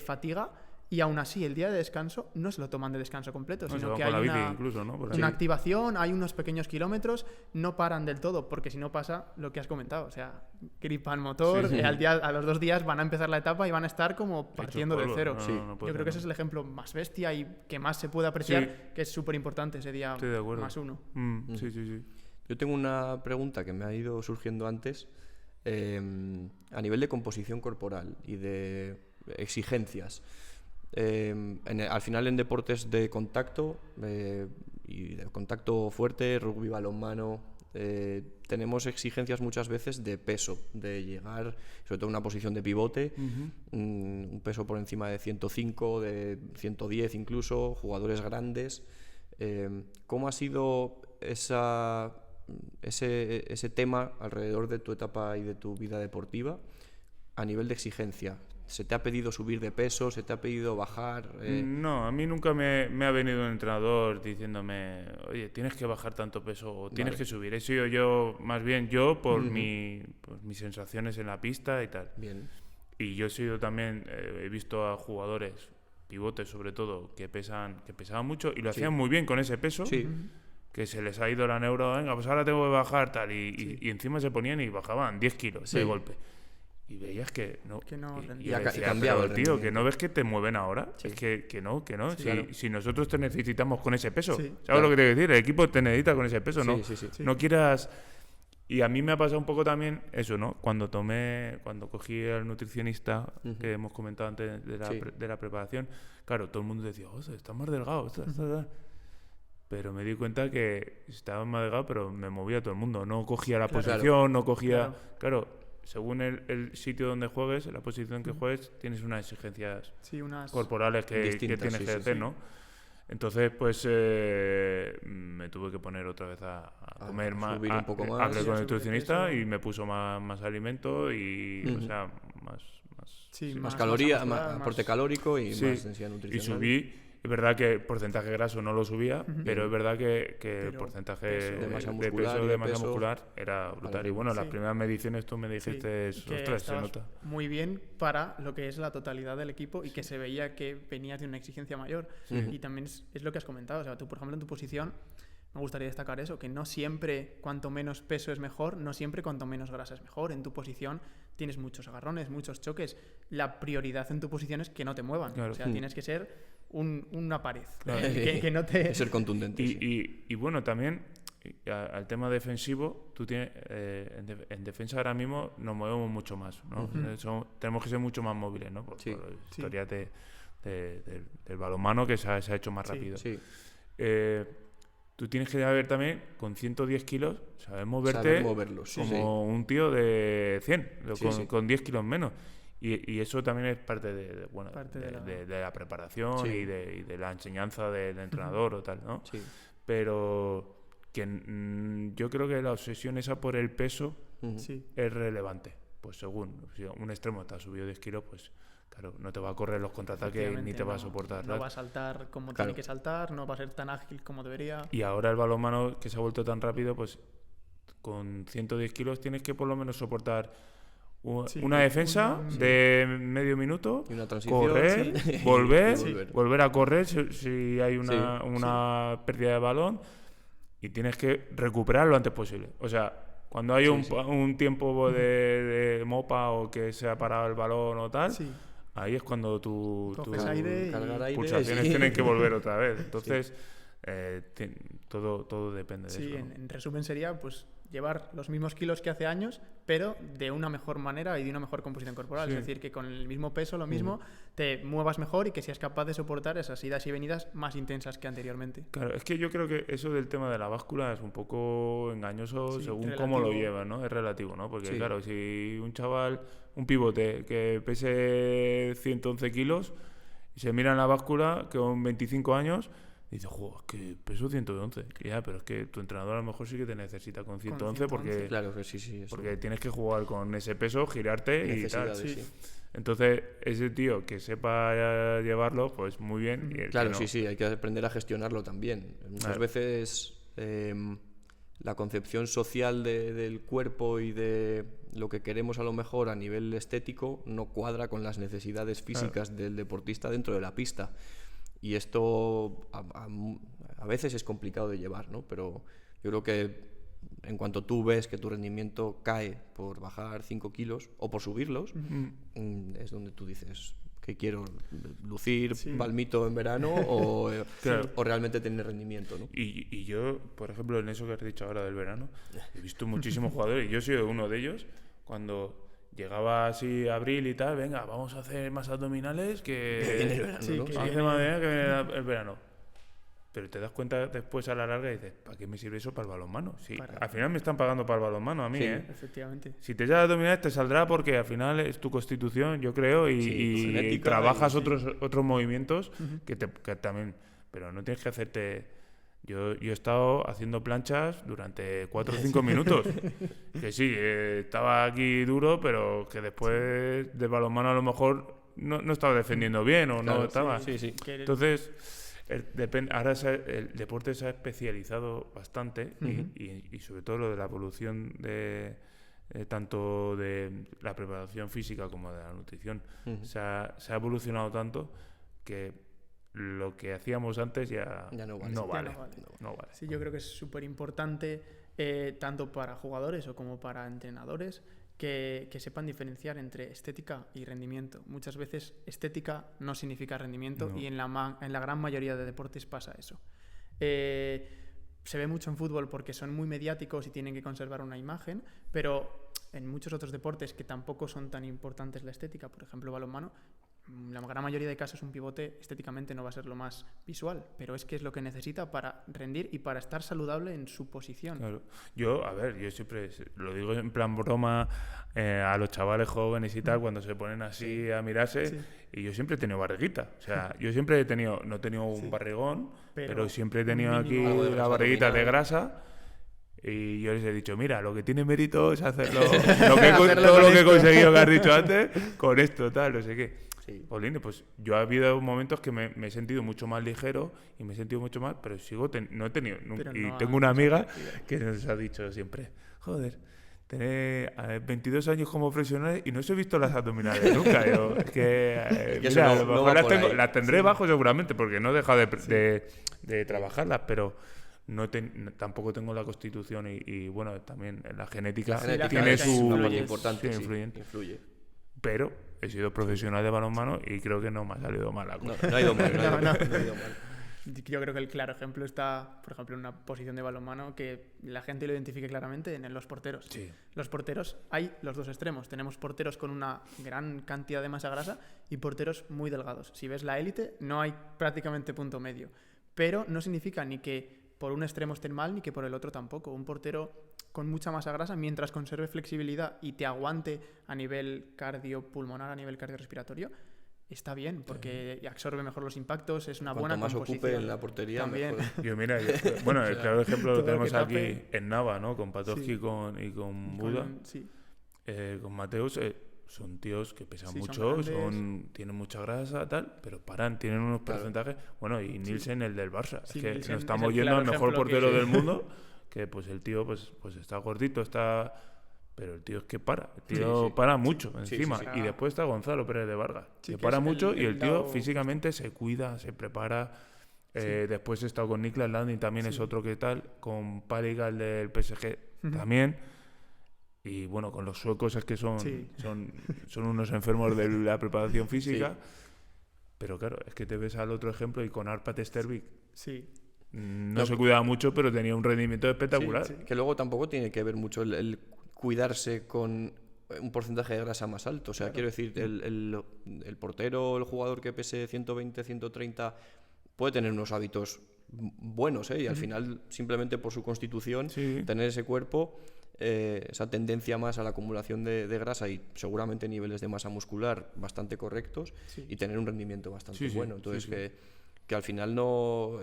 fatiga, y aún así el día de descanso no se lo toman de descanso completo, sino que hay una activación, hay unos pequeños kilómetros, no paran del todo, porque si no pasa lo que has comentado, o sea, gripa el motor, a los 2 días van a empezar la etapa y van a estar como partiendo de cero. Yo creo que ese es el ejemplo más bestia y que más se puede apreciar, que es súper importante ese día +1. Sí. Yo tengo una pregunta que me ha ido surgiendo antes, a nivel de composición corporal y de exigencias. Al final, en deportes de contacto y de contacto fuerte, rugby, balonmano, tenemos exigencias muchas veces de peso, de llegar, sobre todo en una posición de pivote, un peso por encima de 105, de 110 incluso, jugadores grandes. ¿Cómo ha sido ese tema alrededor de tu etapa y de tu vida deportiva a nivel de exigencia? ¿Se te ha pedido subir de peso? ¿Se te ha pedido bajar? No, a mí nunca me ha venido un entrenador diciéndome, oye, tienes que bajar tanto peso o tienes que subir. He sido yo, más bien yo, por mis sensaciones en la pista y tal. Bien. Y yo he sido también, he visto a jugadores, pivotes sobre todo, que pesaban mucho y lo hacían muy bien con ese peso. Sí. Que se les ha ido la neuro, venga, pues ahora tengo que bajar tal, y encima se ponían y bajaban 10 kilos de golpe. Y veías que no. Y ha cambiado el tío, rendimiento. que no ves que te mueven ahora. Sí. Es que no. Sí, claro. Si nosotros te necesitamos con ese peso. Sí, ¿Sabes lo que te quiero decir? El equipo te necesita con ese peso, ¿no? Sí. No quieras. Y a mí me ha pasado un poco también eso, ¿no? Cuando cogí al nutricionista que hemos comentado antes de la preparación, claro, todo el mundo decía, estás más delgado, pero me di cuenta que estaba más delgado, pero me movía todo el mundo. No cogía la posición, no cogía... Claro, según el sitio donde juegues, la posición que juegues, tienes unas exigencias corporales que tienes que hacer, ¿no? Entonces, pues me tuve que poner otra vez a comer más. Subir un poco más. Hablé con el nutricionista y me puso más alimento y, o sea, más calorías, más aporte calórico y más densidad nutricional. Y subí. Es verdad que el porcentaje graso no lo subía, pero es verdad que el porcentaje de masa muscular era brutal. Y bueno, las primeras mediciones tú me dijiste, ostras, se nota. Muy bien para lo que es la totalidad del equipo y que se veía que venías de una exigencia mayor. Y también es lo que has comentado. O sea, tú, por ejemplo, en tu posición, me gustaría destacar eso, que no siempre cuanto menos peso es mejor, no siempre cuanto menos grasa es mejor. En tu posición tienes muchos agarrones, muchos choques. La prioridad en tu posición es que no te muevan. Claro. O sea, tienes que ser una pared. Claro. Que no te... ser contundente. Y bueno, también al tema defensivo, tú tienes en defensa ahora mismo nos movemos mucho más, ¿no? Tenemos que ser mucho más móviles, ¿no? Por la historia del balonmano que se ha hecho más rápido. Tú tienes que saber también, con 110 kilos, saber moverlos, como un tío de 100, con 10 kilos menos. Y eso también es parte de la preparación y de la enseñanza del entrenador o tal, ¿no? Sí. Pero yo creo que la obsesión esa por el peso es relevante. Pues según, si un extremo te ha subido 10 kilos, pues claro, no te va a correr los contraataques ni te va a soportar. No va a saltar como tiene que saltar, no va a ser tan ágil como debería. Y ahora el balonmano, que se ha vuelto tan rápido, pues con 110 kilos tienes que por lo menos soportar una defensa de medio minuto, y una transición, correr, volver a correr si hay una pérdida de balón, y tienes que recuperar lo antes posible. O sea, cuando hay un tiempo de mopa o que se ha parado el balón o tal, ahí es cuando tus pulsaciones tienen que volver otra vez. Entonces, todo depende de eso, ¿no? En resumen sería, pues, llevar los mismos kilos que hace años, pero de una mejor manera y de una mejor composición corporal. Es decir, que con el mismo peso, lo mismo, te muevas mejor y que seas capaz de soportar esas idas y venidas más intensas que anteriormente. Claro, es que yo creo que eso del tema de la báscula es un poco engañoso según cómo lo llevas, ¿no? Es relativo, ¿no? Porque claro, si un chaval, un pivote que pese 111 kilos y se mira en la báscula que con 25 años... dices, es que peso 111. Ya, pero es que tu entrenador a lo mejor sí que te necesita con 111 porque, claro que sí, porque tienes que jugar con ese peso, girarte y tal. Entonces, ese tío que sepa llevarlo, pues muy bien. Y claro, hay que aprender a gestionarlo también. Muchas veces la concepción social del cuerpo y de lo que queremos a lo mejor a nivel estético no cuadra con las necesidades físicas del deportista dentro de la pista. Y esto a veces es complicado de llevar, ¿no? Pero yo creo que en cuanto tú ves que tu rendimiento cae por bajar 5 kilos o por subirlos, es donde tú dices que quiero lucir palmito en verano o realmente tener rendimiento, ¿no? Y yo, por ejemplo, en eso que has dicho ahora del verano, he visto muchísimos jugadores, y yo soy uno de ellos, cuando... llegaba así abril y tal, venga, vamos a hacer más abdominales que viene el verano, ¿no? Hace más de que viene el verano. Pero te das cuenta después a la larga y dices, ¿para qué me sirve eso para el balonmano? Sí, al final me están pagando para el balonmano a mí, efectivamente. Si te llamas abdominales te saldrá porque al final es tu constitución, yo creo, y trabajas otros movimientos que también... Pero no tienes que hacerte Yo he estado haciendo planchas durante 4 o 5 minutos. Que sí, estaba aquí duro, pero que después del balonmano a lo mejor no estaba defendiendo bien o Claro, no estaba. Sí. Entonces, ahora el deporte se ha especializado bastante y sobre todo lo de la evolución de tanto de la preparación física como de la nutrición. Se ha evolucionado tanto que lo que hacíamos antes ya no vale. Sí, yo creo que es súper importante tanto para jugadores o como para entrenadores que sepan diferenciar entre estética y rendimiento. Muchas veces estética no significa rendimiento y en la gran mayoría de deportes pasa eso. Se ve mucho en fútbol porque son muy mediáticos y tienen que conservar una imagen, pero en muchos otros deportes que tampoco son tan importantes la estética, por ejemplo balonmano, la gran mayoría de casos un pivote estéticamente no va a ser lo más visual, pero es que es lo que necesita para rendir y para estar saludable en su posición. Claro. Yo siempre lo digo en plan broma a los chavales jóvenes y tal, cuando se ponen así a mirarse, y yo siempre he tenido barriguita. O sea, yo siempre he tenido, no he tenido un barrigón, pero siempre he tenido aquí la barriguita de grasa. Y yo les he dicho, mira, lo que tiene mérito es hacerlo, todo lo que he conseguido que has dicho antes, con esto, tal, no sé qué. Polín, pues yo ha habido momentos que me he sentido mucho más ligero y me he sentido mucho más, pero no he tenido nunca. Y tengo una amiga que nos ha dicho siempre, joder, tener 22 años como profesional y no os he visto las abdominales nunca. Yo, es que mira, a lo mejor las tendré bajo seguramente porque no he dejado de trabajarlas, pero tampoco tengo la constitución y bueno, también la genética tiene su parte importante, influye. Pero he sido profesional de balonmano y creo que no me ha salido mal la cosa. No ha ido mal. Yo creo que el claro ejemplo está, por ejemplo, en una posición de balonmano que la gente lo identifique claramente en los porteros. Sí. Los porteros, hay los dos extremos. Tenemos porteros con una gran cantidad de masa grasa y porteros muy delgados. Si ves la élite, no hay prácticamente punto medio. Pero no significa ni que por un extremo estén mal ni que por el otro tampoco. Un portero con mucha masa grasa, mientras conserve flexibilidad y te aguante a nivel cardiopulmonar, a nivel cardiorrespiratorio, está bien, porque absorbe mejor los impactos, es una buena composición. Cuanto más ocupe en la portería, también. Mejor. Bueno, el claro ejemplo lo tenemos aquí en Nava, ¿no? Con Patoski y con Buda. Con Mateus, son tíos que pesan mucho, tienen mucha grasa, tal, pero tienen unos porcentajes. Bueno, y Nielsen, el del Barça. Es que nos estamos yendo al mejor portero del mundo, que pues el tío pues está gordito, pero el tío es que para mucho encima. Y después está Gonzalo Pérez de Vargas, que para mucho y el tío físicamente se cuida, se prepara. Después he estado con Niklas Landin, también es otro que tal, con Páliga, el del PSG, también. Y bueno, con los suecos es que son unos enfermos de la preparación física. Pero claro, es que te ves al otro ejemplo y con Arpad Stervik no se cuidaba mucho, pero tenía un rendimiento espectacular. Que luego tampoco tiene que ver mucho el cuidarse con un porcentaje de grasa más alto. O sea, quiero decir, el portero, el jugador que pese 120, 130 puede tener unos hábitos buenos, y al final, simplemente por su constitución, tener ese cuerpo, esa tendencia más a la acumulación de grasa y seguramente niveles de masa muscular bastante correctos y tener un rendimiento bastante bueno. Entonces, que al final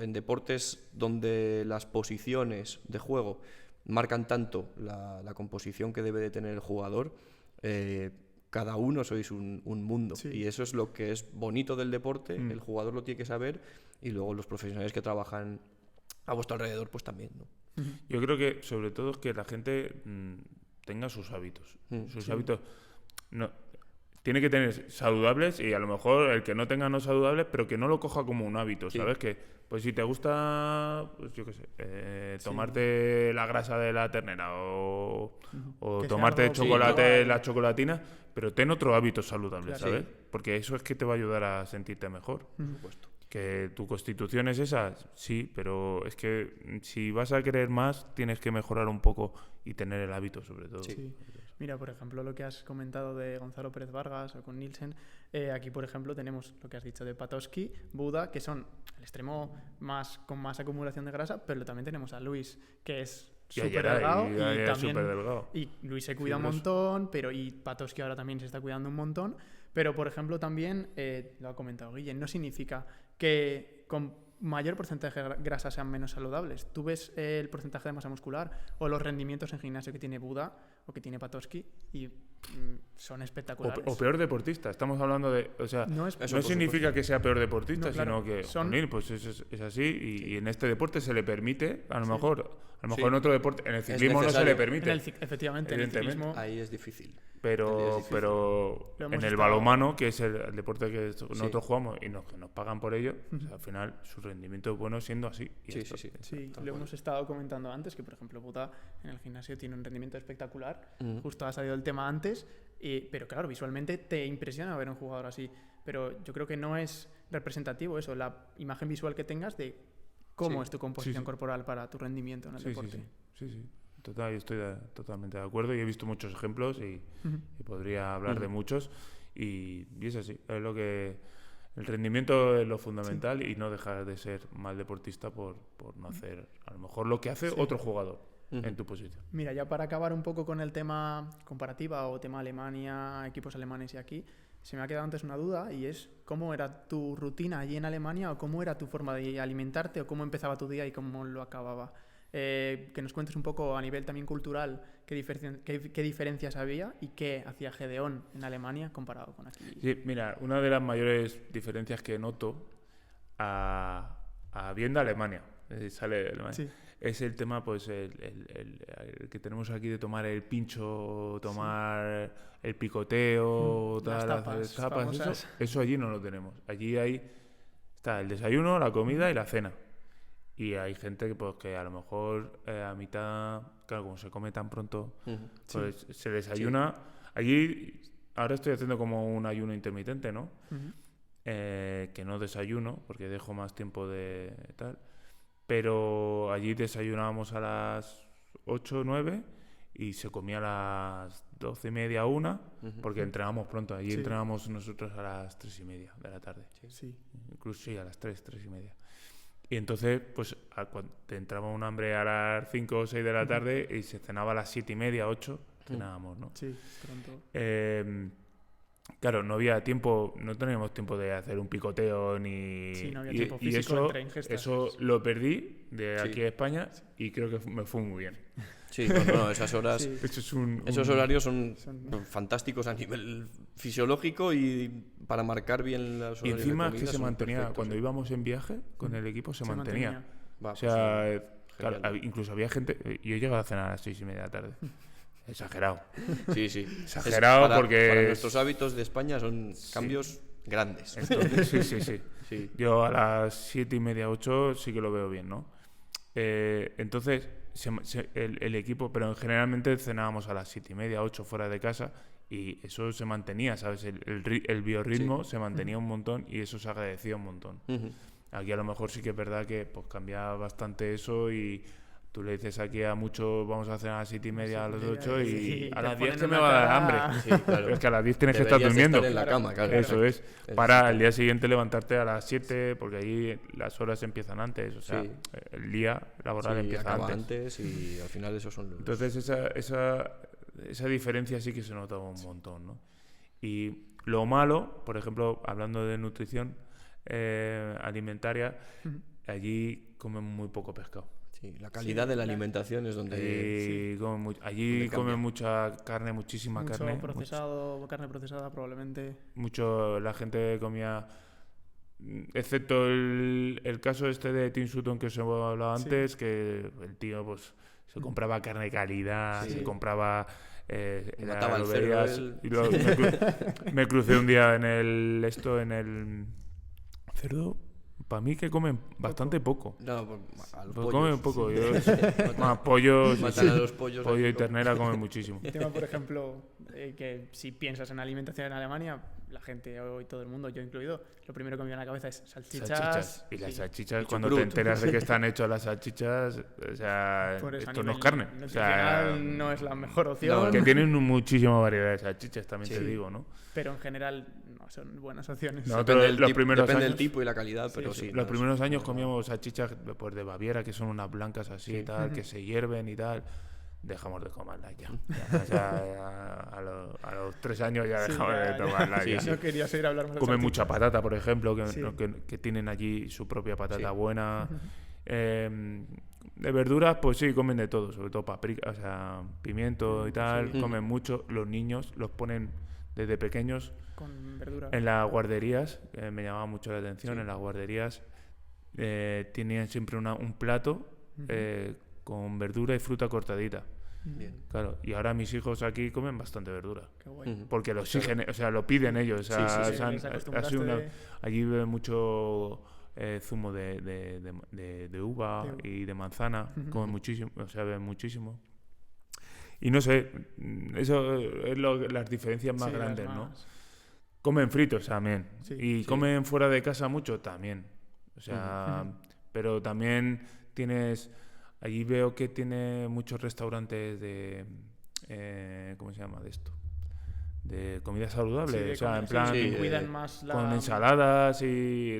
en deportes donde las posiciones de juego marcan tanto la composición que debe de tener el jugador, cada uno sois un mundo, y eso es lo que es bonito del deporte. El jugador lo tiene que saber y luego los profesionales que trabajan a vuestro alrededor pues también, ¿no? Yo creo que sobre todo es que la gente tenga sus hábitos. Sus hábitos tiene que tener saludables, y a lo mejor el que no tenga no saludables, pero que no lo coja como un hábito, ¿sabes? Que pues si te gusta, pues yo qué sé, tomarte la grasa de la ternera o tomarte de chocolate la chocolatina, pero ten otro hábito saludable, ¿sabes? Porque eso es que te va a ayudar a sentirte mejor. Por supuesto. Que tu constitución es esa, sí, pero es que si vas a querer más, tienes que mejorar un poco y tener el hábito, sobre todo. Sí. Mira, por ejemplo, lo que has comentado de Gonzalo Pérez Vargas o con Nielsen, aquí, por ejemplo, tenemos lo que has dicho de Patoski, Buda, que son el extremo con más acumulación de grasa, pero también tenemos a Luis, que es súper delgado. Y Luis se cuida un montón, y Patoski ahora también se está cuidando un montón. Pero, por ejemplo, también, lo ha comentado Guille, no significa que con mayor porcentaje de grasa sean menos saludables. Tú ves el porcentaje de masa muscular o los rendimientos en gimnasio que tiene Buda o que tiene Patoski y son espectaculares. O peor deportista. Estamos hablando de... O sea, No es- no por significa supuesto. que sea peor deportista, No, claro, sino que son- unir, pues es así. Y en este deporte se le permite, a lo mejor Sí. en otro deporte, en el ciclismo no se le necesario. permite. Efectivamente, en el Evidentemente. ciclismo... Ahí es difícil. Pero difícil. Lo hemos en el estado- balonmano, que es el deporte que nosotros jugamos y que nos pagan por ello, o sea, al final su rendimiento es bueno siendo así. Y Sí, esto- sí, sí. Sí, Tal lo cual. hemos estado comentando antes, que por ejemplo Buda en el gimnasio tiene un rendimiento espectacular. Ujú. Justo ha salido el tema antes, pero claro, visualmente te impresiona ver un jugador así. Pero yo creo que no es representativo eso, la imagen visual que tengas de cómo Sí, es tu composición sí. corporal para tu rendimiento en el Sí, deporte. sí. Total, yo estoy totalmente de acuerdo y he visto muchos ejemplos y podría hablar de muchos y es así, es lo que el rendimiento es lo fundamental y no dejar de ser mal deportista por no hacer a lo mejor lo que hace otro jugador en tu posición. Mira, ya para acabar un poco con el tema comparativa o tema Alemania, equipos alemanes y aquí, se me ha quedado antes una duda y es cómo era tu rutina allí en Alemania o cómo era tu forma de alimentarte o cómo empezaba tu día y cómo lo acababa. Que nos cuentes un poco a nivel también cultural qué diferencias había y qué hacía Gedeón en Alemania comparado con aquí. Sí, mira, una de las mayores diferencias que noto viendo Alemania, sale de Alemania, Sí. es el tema, pues, el que tenemos aquí de tomar el pincho, tomar el picoteo, Las tal, tapas hacer tapas, famosas. eso allí no lo tenemos. Allí está el desayuno, la comida y la cena. Y hay gente que a lo mejor a mitad, claro, como se come tan pronto, Ujú. pues se desayuna. Allí, ahora estoy haciendo como un ayuno intermitente, ¿no? Ujú. Que no desayuno, porque dejo más tiempo de tal. Pero allí desayunábamos a las 8 o 9 y se comía a las 12:30, 1, porque entrenábamos pronto. Allí Sí. entrenábamos nosotros a las 3:30 de la tarde. Sí. Incluso sí, a las 3:30. Y entonces, pues, te entraba un hambre a las 5 o 6 de la tarde y se cenaba a las 7:30, 8, cenábamos, ¿no? Sí, pronto. Claro, no había tiempo, no teníamos tiempo de hacer un picoteo ni... Sí, no había y, tiempo y físico eso, entre ingestas. eso lo perdí de Sí. aquí a España y creo que me fue muy bien. Sí, no, esas horas, Sí. Eso es esos horarios son Son- fantásticos a nivel fisiológico y para marcar bien los Y horarios de encima es comida que se son mantenía, perfectos, cuando ¿eh? íbamos en viaje con el equipo, se mantenía. Va, O sea, pues, claro, genial. incluso había gente... Yo llegaba a cenar a las 6:30 de la tarde. Exagerado. Sí, sí. Exagerado porque para es- nuestros hábitos de España son cambios grandes. Entonces, sí. Sí. Yo a las 7:30, 8 sí que lo veo bien, ¿no? Entonces, el equipo, pero generalmente cenábamos a las 7:30, 8 fuera de casa y eso se mantenía, ¿sabes? El biorritmo se mantenía un montón y eso se agradecía un montón. Ujú. Aquí a lo mejor sí que es verdad que pues cambia bastante eso y tú le dices aquí a muchos vamos a cenar a las 7:30, a las 8 y Sí, a te las 10 ponen que me una va a dar cara- hambre. Sí, claro. Pero es que a las 10 tienes que estar Deberías de durmiendo. estar en la cama, claro. Eso es. Eso Para sí. el día siguiente levantarte a las 7, porque ahí las horas empiezan antes. O sea, Sí. el día laboral Sí, empieza acaba antes. y al final esos son los... Entonces, esa diferencia sí que se nota un montón, ¿no? Y lo malo, por ejemplo, hablando de nutrición alimentaria, allí comen muy poco pescado. Sí, la calidad de la alimentación es donde... Allí Donde comen cambia. mucha carne, muchísima Mucho carne. procesado, carne procesada probablemente. La gente comía, excepto el caso este de Tim Sutton que os he hablado Sí. antes, que el tío pues se compraba carne de calidad, Sí. se compraba... Mataba al lo cerdo veías, él. y me crucé un día en el cerdo, para mí que comen bastante poco. No, a los Pues pollos. comen poco. Sí. Más pollos, Matan a los pollos. pollo y ahí, ternera comen muchísimo. El tema, por ejemplo, que si piensas en alimentación en Alemania, la gente hoy, todo el mundo, yo incluido, lo primero que me viene a la cabeza es salchichas. Y las sí. salchichas, Y cuando chucrut. te enteras de que están hechas las salchichas, o sea, Por eso, a esto no es nivel carne. O sea, nutricional no es la mejor opción, No, que tienen muchísima variedad de salchichas, también Sí. te digo, ¿no? pero en general no son buenas opciones. No, Depende del los tipo- primeros depende del años- tipo y la calidad, pero sí. Los no, primeros es- años comíamos salchichas pues, de Baviera, que son unas blancas así y tal, que se hierven y tal. dejamos de comerlas ya. O sea, a los 3 años ya Sí, dejamos de tomarlas ya. No quería seguir hablando de Comen salchicha. mucha patata, por ejemplo, Sí. que tienen allí su propia patata Sí. buena. De verduras, pues sí, comen de todo, sobre todo paprika, o sea, pimiento y tal, Sí. comen mucho. Los niños los ponen desde pequeños Con verdura. en las guarderías, me llamaba mucho la atención, Sí. en las guarderías tenían siempre un plato con verdura y fruta cortadita. Bien. Claro, y ahora mis hijos aquí comen bastante verdura. Qué guay. Ujú. Porque lo exigen, o sea, lo piden ellos. O sea, Sí, sí, sí. se han- Les ha acostumbraste sido de- allí beben mucho zumo de uva De uva. y de manzana, Ujú. comen muchísimo, o sea, beben muchísimo. Y no sé, eso es las diferencias más Sí, las grandes, ¿no? más- Comen fritos también. Sí. Y Sí. comen fuera de casa mucho también. O sea, Ujú. pero también tienes... Allí veo que tiene muchos restaurantes de... ¿cómo se llama de esto? De comida saludable. Sí, de o sea, en comida- plan... sí, Sí, que cuidan más la... con ensaladas y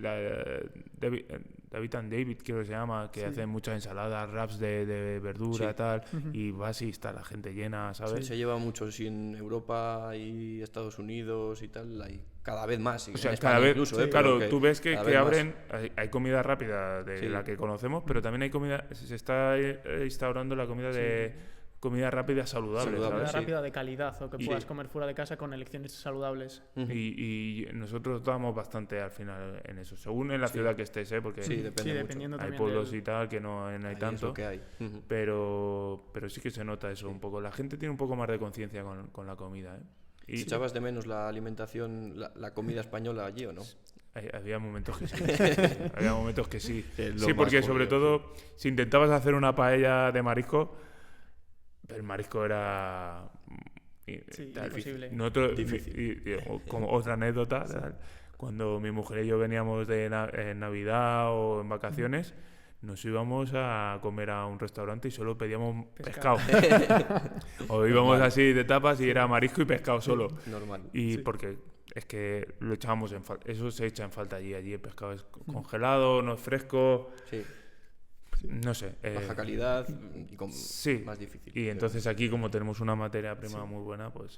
David and David, creo que se llama, que Sí. hacen muchas ensaladas, wraps de verdura, Sí. tal, Ujú. y vas y está la gente llena, ¿sabes? Se lleva mucho, sí, en Europa y Estados Unidos y tal, hay cada vez más. Y O sea, en cada España vez, incluso, claro, pero que tú ves que cada vez más. abren, hay comida rápida de Sí. la que conocemos, pero también hay comida, se está instaurando la comida de comida rápida saludable, Saludable, Comida ¿sabes? sí. rápida de calidad o que Y- puedas comer fuera de casa con elecciones saludables. Ujú. Y nosotros damos bastante al final en eso, según en la Sí. ciudad que estés, porque Sí, depende Sí, mucho. dependiendo hay también pueblos del- y tal que no hay Ahí es tanto. lo que hay. Ujú. Pero sí que se nota eso un poco. La gente tiene un poco más de conciencia con la comida, ¿eh? Y ¿Echabas de menos la alimentación, la comida española allí o no? había momentos que sí. Había momentos que sí. Es lo Sí, más porque sobre jodido, todo, si intentabas hacer una paella de marisco, el marisco era... Sí, tal. imposible. Nosotros, Difícil. como otra anécdota, tal, cuando mi mujer y yo veníamos en Navidad o en vacaciones, nos íbamos a comer a un restaurante y solo pedíamos pescado. O íbamos Normal. así de tapas y era marisco y pescado solo. Normal. Y Sí. porque es que lo echábamos en falta. Eso se echa en falta allí. Allí el pescado es congelado, no es fresco. Sí, No sé. baja calidad y sí. más difícil. Y entonces aquí, como tenemos una materia prima muy buena, pues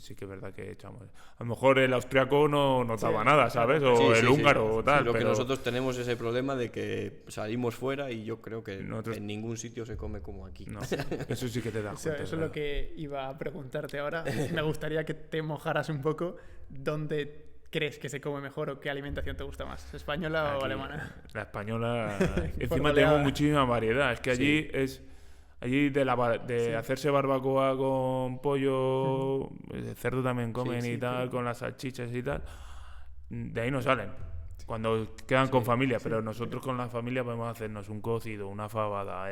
sí que es verdad que echamos. A lo mejor el austriaco no notaba Sí, nada, claro. ¿sabes? O Sí, el sí, sí. húngaro o tal. Sí, lo pero que nosotros tenemos es el problema de que salimos fuera y yo creo que Nosotros- en ningún sitio se come como aquí. no, eso sí que te das Eso, cuenta. eso es lo que iba a preguntarte ahora. Me gustaría que te mojaras un poco. ¿Dónde crees que se come mejor o qué alimentación te gusta más? ¿Española o Aquí, alemana? La española. Por Encima goleada. tenemos muchísima variedad. Es que allí es. Allí de Sí. hacerse barbacoa con pollo, el cerdo también comen Sí, y sí, tal, pero- con las salchichas y tal. De ahí no salen. Cuando quedan con familia, pero nosotros con la familia podemos hacernos un cocido, una fabada,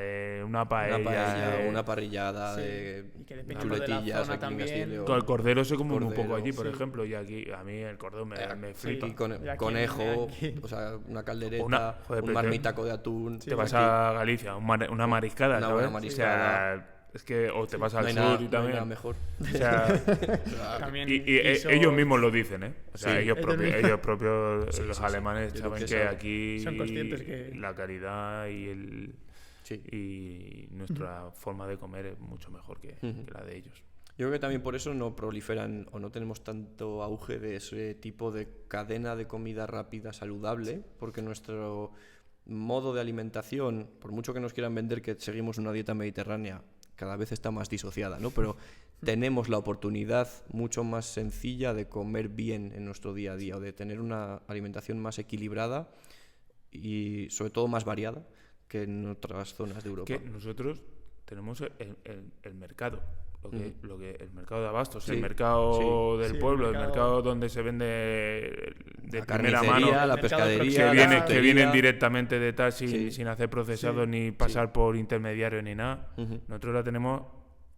una paella. Una paella, una parrillada Sí, de y que dependiendo de la chuletillas zona aquí en también. Castilla y León. Con el cordero se come un poco Cordero, allí, por sí. ejemplo, y aquí a mí el cordero me flipa. Y Y aquí conejo, aquí- o sea, una caldereta, Joder, un pero marmitaco de atún. Te vas a Galicia, una mariscada, Una ¿sabes? buena mariscada. O sea, es que o te vas No al hay sur nada, y no hay también. nada mejor. O sea, También y guisos- ellos mismos lo dicen, ¿eh? O sea, Sí. ellos propios, Sí, los sí, sí. alemanes, Es lo saben que que saben. aquí Son conscientes que- la calidad Sí. y nuestra forma de comer es mucho mejor que la de ellos. Yo creo que también por eso no proliferan o no tenemos tanto auge de ese tipo de cadena de comida rápida saludable, porque nuestro modo de alimentación, por mucho que nos quieran vender que seguimos una dieta mediterránea, cada vez está más disociada, ¿no? Pero tenemos la oportunidad mucho más sencilla de comer bien en nuestro día a día o de tener una alimentación más equilibrada y sobre todo más variada que en otras zonas de Europa. Que nosotros tenemos el mercado, el mercado de abastos, Sí, el mercado sí. del Sí, el pueblo, el mercado- mercado donde se vende de La primera carnicería, mano. la El mercado de pescadería, proximidad. la Que frutería. vienen directamente de tal Sí. sin hacer procesados Sí. ni pasar por intermediarios ni nada. Ujú. Nosotros la tenemos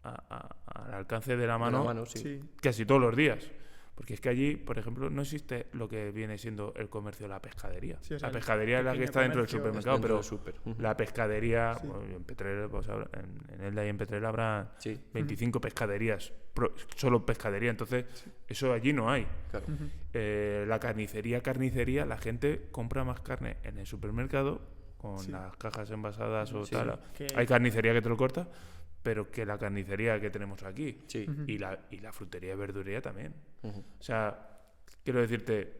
al alcance de la De mano, la mano, sí. Sí. casi todos los días. Porque es que allí, por ejemplo, no existe lo que viene siendo el comercio de la pescadería. Sí, o sea, la el pescadería es la que pequeño está dentro del comercio supermercado, dentro pero del súper. Ujú. la pescadería, Sí. bueno, en Petrel, pues, en Elda y en Petrel habrá Sí, 25 pescaderías, solo pescadería. Entonces, eso allí no hay. claro. La carnicería, la gente compra más carne en el supermercado con Sí. las cajas envasadas o Sí. tal. Que- Hay carnicería que te lo corta, pero que la carnicería que tenemos aquí. Sí. Y la frutería y verduría también. Ujú. O sea, quiero decirte,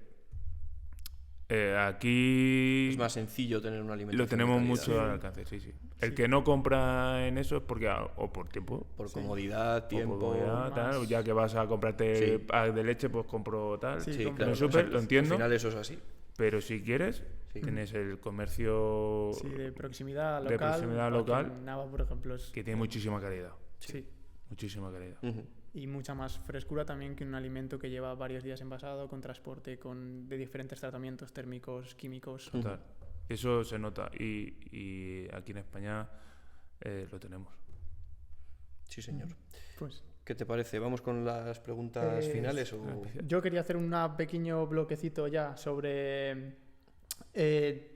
aquí Es más sencillo tener un alimentación lo tenemos de calidad. mucho al alcance, sí. El Sí. que no compra en eso es porque o por tiempo, Por comodidad, o tiempo... por comodidad, tal, más- ya que vas a comprarte Sí. pack de leche, pues compro tal. Sí, Sí, compro claro. en el súper, o sea, lo entiendo. Al final eso es así. Pero si quieres, Sí. tienes el comercio Sí, de proximidad de local. proximidad porque local, en Nava, por ejemplo, es... que tiene muchísima calidad. Sí. Muchísima calidad. Ujú. Y mucha más frescura también que un alimento que lleva varios días envasado, con transporte, de diferentes tratamientos térmicos, químicos. Total. Eso se nota. Y aquí en España lo tenemos. Sí, señor. Pues ¿Qué te parece? ¿Vamos con las preguntas finales? O... yo quería hacer un pequeño bloquecito ya sobre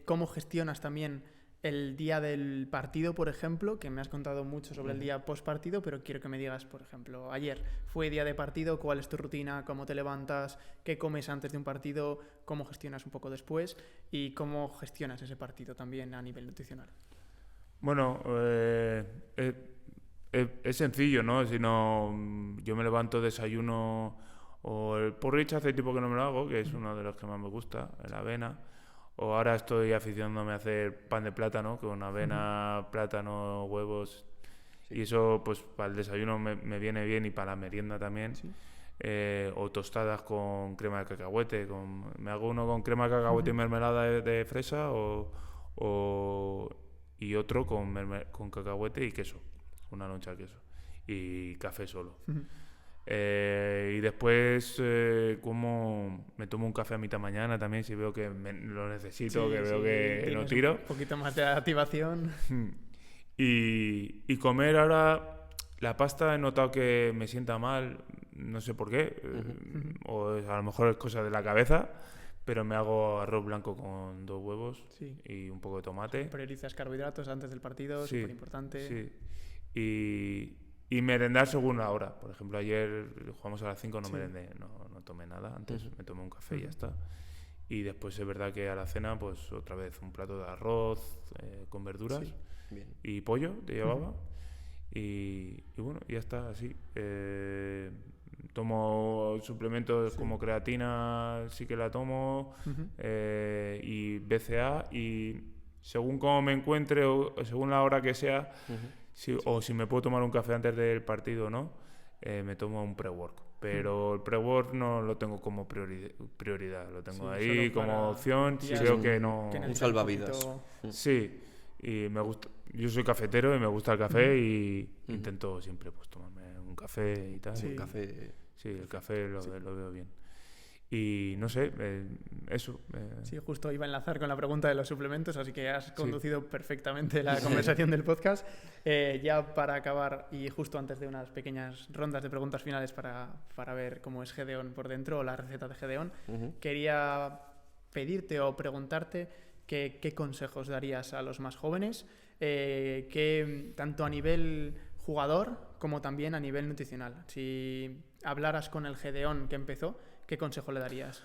cómo gestionas también el día del partido, por ejemplo, que me has contado mucho sobre el día post partido, pero quiero que me digas, por ejemplo, ayer fue día de partido, ¿cuál es tu rutina? ¿Cómo te levantas? ¿Qué comes antes de un partido? ¿Cómo gestionas un poco después? ¿Y cómo gestionas ese partido también a nivel nutricional? Bueno, es sencillo, ¿no? Si no, yo me levanto, desayuno, o el porridge hace tiempo que no me lo hago, que es uno de los que más me gusta, la avena. O ahora estoy aficionándome a hacer pan de plátano, con avena, plátano, huevos. Sí. Y eso, pues, para el desayuno me viene bien y para la merienda también. Sí. O tostadas con crema de cacahuete. Me hago uno con crema de cacahuete y mermelada de fresa y otro con cacahuete y queso. Una loncha de queso. Y café solo. Y después me tomo un café a mitad mañana también si veo que lo necesito, que veo que no tienes tiro. un poquito más de activación. Y comer ahora, la pasta he notado que me sienta mal, no sé por qué, o a lo mejor es cosa de la cabeza, pero me hago arroz blanco con 2 huevos Sí. y un poco de tomate. Priorizas carbohidratos antes del partido, Sí, súper importante. sí. Y merendar según la hora. Por ejemplo, ayer jugamos a las 5, no Sí. merendé, no tomé nada. Antes me tomé un café y ya está. Y después es verdad que a la cena, pues otra vez un plato de arroz con verduras Sí. Bien. y pollo te llevaba. Y bueno, ya está, así. Tomo suplementos como creatina, sí que la tomo, y BCA, y según cómo me encuentre o según la hora que sea, o si me puedo tomar un café antes del partido o no, me tomo un pre-work. Pero el pre-work no lo tengo como prioridad, lo tengo Sí, ahí solo como para opción si días veo que no... que Un necesitas salvavidas. poquito- Sí, y me gusta. Yo soy cafetero y me gusta el café y intento siempre pues tomarme un café y tal. Sí. Un café... Sí, el café lo veo bien. Y no sé, eso. Sí, justo iba a enlazar con la pregunta de los suplementos, así que has conducido perfectamente la conversación del podcast. Ya para acabar, y justo antes de unas pequeñas rondas de preguntas finales para ver cómo es Gedeón por dentro, o la receta de Gedeón, quería pedirte o preguntarte qué consejos darías a los más jóvenes, tanto a nivel jugador como también a nivel nutricional. Si hablaras con el Gedeón que empezó, ¿qué consejo le darías?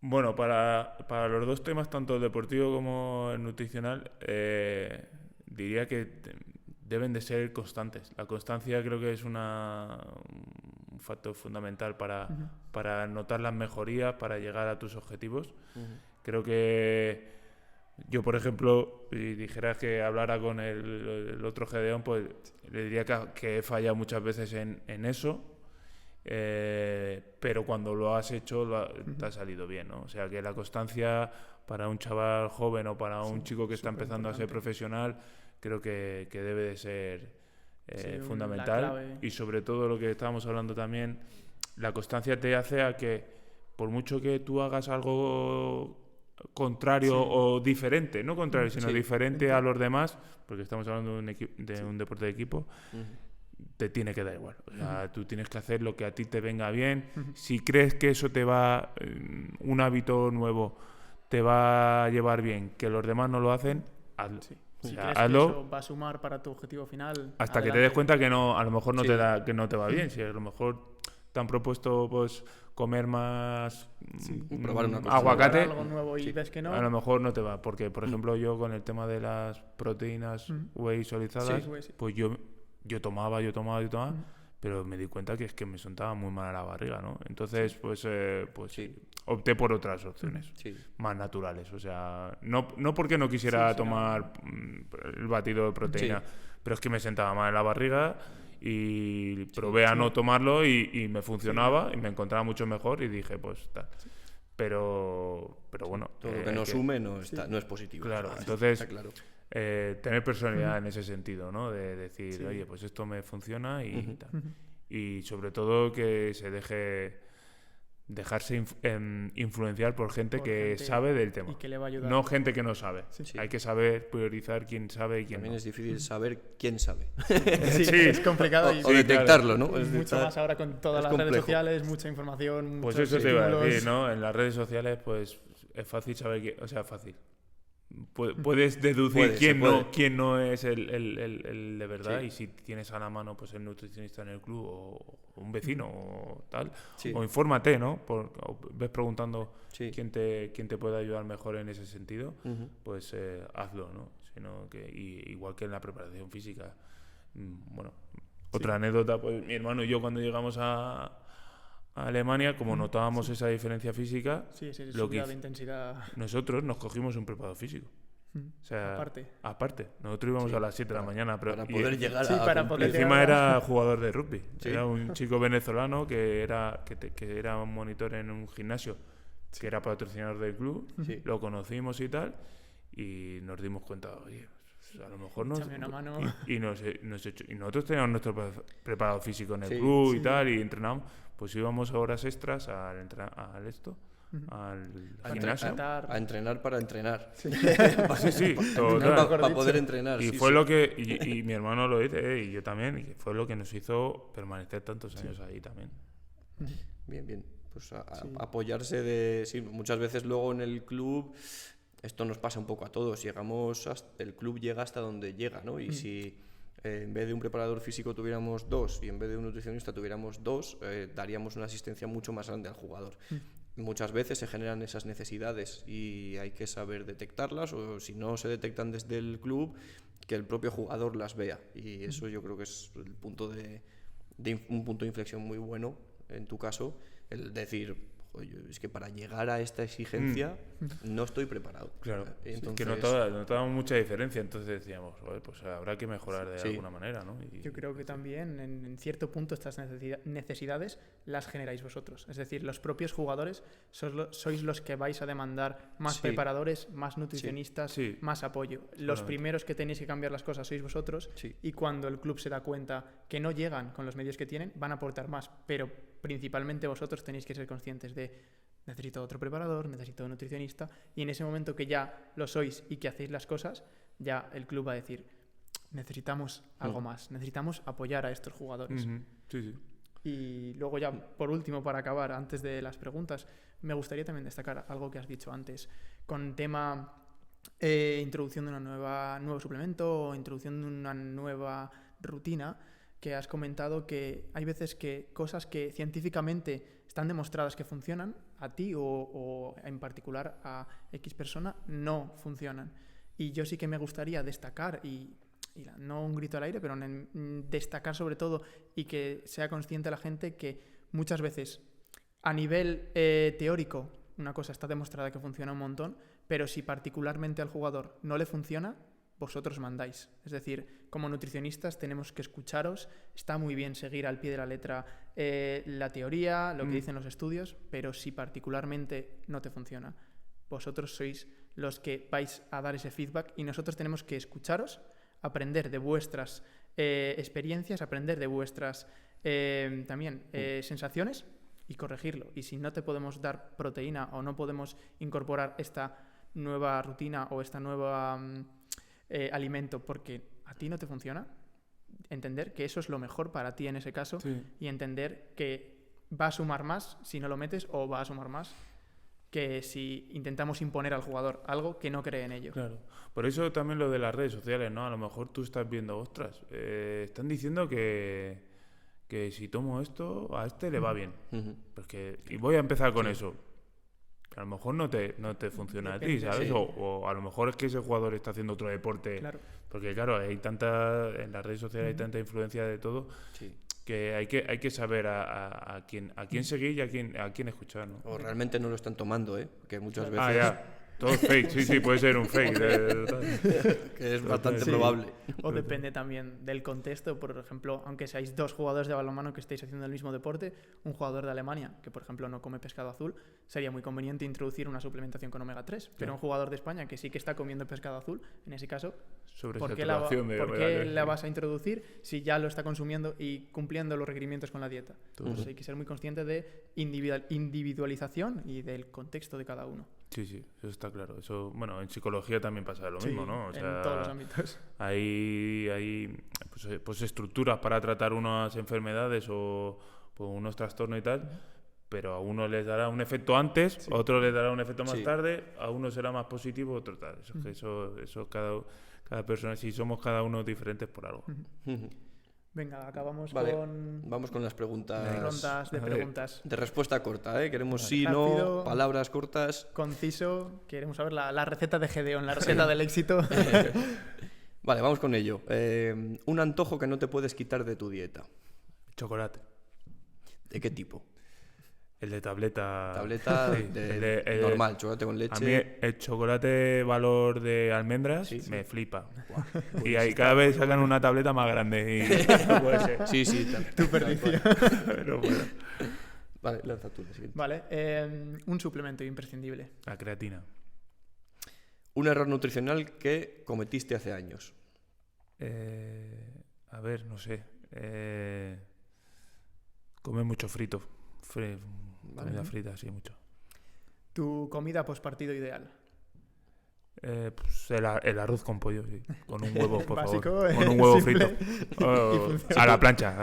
Bueno, para los dos temas, tanto el deportivo como el nutricional, diría que deben de ser constantes. La constancia creo que es un factor fundamental para notar las mejorías, para llegar a tus objetivos. Creo que yo, por ejemplo, si dijeras que hablara con el otro Gedeón, pues le diría que he fallado muchas veces en eso. Pero cuando lo has hecho te ha salido bien, ¿no? O sea que la constancia para un chaval joven o para un chico que está empezando a ser profesional creo que debe de ser fundamental, y sobre todo lo que estábamos hablando también, la constancia te hace a que por mucho que tú hagas algo contrario o diferente, no contrario sino diferente a los demás, porque estamos hablando de un deporte de equipo, te tiene que dar igual. O sea, tú tienes que hacer lo que a ti te venga bien. Si crees que eso te va, un hábito nuevo, te va a llevar bien, que los demás no lo hacen, hazlo. Sí. O Si sea, crees hazlo que eso va a sumar para tu objetivo final, hasta que te adelante. des cuenta que no, a lo mejor no que no te va bien. Si a lo mejor te han propuesto pues comer más probar una cosa aguacate, algo nuevo y ves que no. a lo mejor no te va, porque por ejemplo yo con el tema de las proteínas whey solidizadas, Sí, whey, sí. pues yo yo tomaba, pero me di cuenta que es que me sentaba muy mal a la barriga, ¿no? Entonces, pues opté por otras opciones más naturales. O sea, no porque no quisiera tomar el batido de proteína, pero es que me sentaba mal en la barriga y probé a no tomarlo y me funcionaba y me encontraba mucho mejor y dije, pues tal. Pero bueno... Todo lo que no sume no es positivo. Claro, entonces... Claro. Tener personalidad en ese sentido, ¿no? De decir, oye, pues esto me funciona y tal. Y sobre todo que se dejarse influenciar por gente que sabe del tema. Y que le va a ayudar. No gente que no sabe. Hay que saber priorizar quién sabe y quién También no. es difícil saber quién sabe. Es complicado. O detectarlo, ¿no? Mucho más ahora con todas las redes sociales, mucha información, pues muchos eso te iba a estímulos. decir, ¿no? En las redes sociales, pues es fácil saber quién... O sea, fácil. Puedes deducir quién no es el de verdad, y si tienes a la mano pues el nutricionista en el club o un vecino o tal, o infórmate, ¿no? O ves preguntando quién te puede ayudar mejor en ese sentido, pues hazlo, ¿no? Sino que igual que en la preparación física. Bueno, otra anécdota, pues mi hermano y yo cuando llegamos a Alemania, como notábamos esa diferencia física, subida de intensidad. Nosotros nos cogimos un preparador físico. O sea, aparte. Nosotros íbamos a las 7 de la mañana. Pero, para poder llegar encima era jugador de rugby. Era un chico venezolano que era un monitor en un gimnasio, que era patrocinador del club. Lo conocimos y tal, y nos dimos cuenta, oye, a lo mejor nos... Una mano. Y nosotros teníamos nuestro preparado físico en el club y tal, y entrenábamos. Pues íbamos a horas extras al gimnasio. A entrenar para entrenar. Para poder entrenar. Y fue lo que... Y mi hermano lo dice, y yo también, y fue lo que nos hizo permanecer tantos años ahí también. Bien. Pues apoyarse muchas veces luego en el club... Esto nos pasa un poco a todos. El club llega hasta donde llega, ¿no? Y si en vez de un preparador físico tuviéramos 2 y en vez de un nutricionista tuviéramos 2, daríamos una asistencia mucho más grande al jugador. Muchas veces se generan esas necesidades y hay que saber detectarlas, o si no se detectan desde el club, que el propio jugador las vea. Y eso yo creo que es el punto un punto de inflexión muy bueno en tu caso, el decir... Oye, es que para llegar a esta exigencia no estoy preparado. Claro, entonces... que notábamos mucha diferencia, entonces decíamos, pues habrá que mejorar de alguna manera, ¿no? Yo creo que también en cierto punto estas necesidades las generáis vosotros. Es decir, los propios jugadores sois los que vais a demandar más preparadores, más nutricionistas, más apoyo. Los primeros que tenéis que cambiar las cosas sois vosotros, y cuando el club se da cuenta que no llegan con los medios que tienen, van a aportar más, pero principalmente vosotros tenéis que ser conscientes de necesito otro preparador, necesito un nutricionista, y en ese momento que ya lo sois y que hacéis las cosas, ya el club va a decir necesitamos algo más, necesitamos apoyar a estos jugadores. Y luego ya por último, para acabar, antes de las preguntas, me gustaría también destacar algo que has dicho antes con tema introducción de un nuevo suplemento o introducción de una nueva rutina, que has comentado que hay veces que cosas que científicamente están demostradas que funcionan a ti o en particular a X persona no funcionan. Y yo sí que me gustaría destacar, y no un grito al aire, pero destacar sobre todo y que sea consciente la gente que muchas veces a nivel teórico una cosa está demostrada que funciona un montón, pero si particularmente al jugador no le funciona, vosotros mandáis. Es decir, como nutricionistas tenemos que escucharos. Está muy bien seguir al pie de la letra la teoría, lo que dicen los estudios, pero si particularmente no te funciona, vosotros sois los que vais a dar ese feedback y nosotros tenemos que escucharos, aprender de vuestras experiencias, aprender de vuestras sensaciones y corregirlo. Y si no te podemos dar proteína o no podemos incorporar esta nueva rutina o esta nueva alimento porque a ti no te funciona, entender que eso es lo mejor para ti en ese caso, y entender que va a sumar más si no lo metes, o va a sumar más que si intentamos imponer al jugador algo que no cree en ello. Claro. Por eso también lo de las redes sociales, ¿no? A lo mejor tú estás viendo, ostras, están diciendo que si tomo esto, a este le va bien. Y voy a empezar con eso. que a lo mejor no te funciona a ti, Depende, ¿sabes? sí. O a lo mejor es que ese jugador está haciendo otro deporte. Claro. Porque claro, en las redes sociales hay tanta influencia de todo Sí. que hay que saber a quién seguir y a quién escuchar, ¿no? O realmente no lo están tomando, ¿eh? Que muchas Ah, veces ya. Todo es fake, sí, puede ser un fake. que es bastante Sí. probable. O depende también del contexto. Por ejemplo, aunque seáis dos jugadores de balonmano que estéis haciendo el mismo deporte, un jugador de Alemania que, por ejemplo, no come pescado azul, sería muy conveniente introducir una suplementación con omega 3. Pero un jugador de España que sí que está comiendo pescado azul, en ese caso, ¿por qué la vas a introducir si ya lo está consumiendo y cumpliendo los requerimientos con la dieta? Entonces hay que ser muy consciente de individualización y del contexto de cada uno. Sí, eso está claro. Eso, bueno, en psicología también pasa lo mismo, ¿no? O sea, en todos los ámbitos. Hay pues estructuras para tratar unas enfermedades o unos trastornos y tal, pero a uno les dará un efecto antes, a otro les dará un efecto más tarde, a uno será más positivo, a otro tal. Eso cada persona, si somos cada uno diferentes por algo. Venga, acabamos Vamos con las preguntas. rondas de preguntas. De respuesta corta, ¿eh? Queremos sí, rápido, no, palabras cortas. Conciso. Queremos saber la receta de Gedeón, la receta del éxito. Vale, vamos con ello. Un antojo que no te puedes quitar de tu dieta. Chocolate. ¿De qué tipo? El de tableta. Tableta Sí, normal, chocolate con leche. A mí el chocolate valor de almendras me flipa. Y ahí cada vez sacan una tableta más grande. Y no puede ser. Sí, Tu perdición. Pero bueno. Vale, lanza tú la siguiente. Vale, un suplemento imprescindible. La creatina. Un error nutricional que cometiste hace años. A ver, no sé. Comer mucho frito. Comida frita, sí, mucho. Tu comida postpartido ideal. Pues el arroz con pollo, sí. Con un huevo, por Básico, favor. Con un huevo simple frito. A la plancha.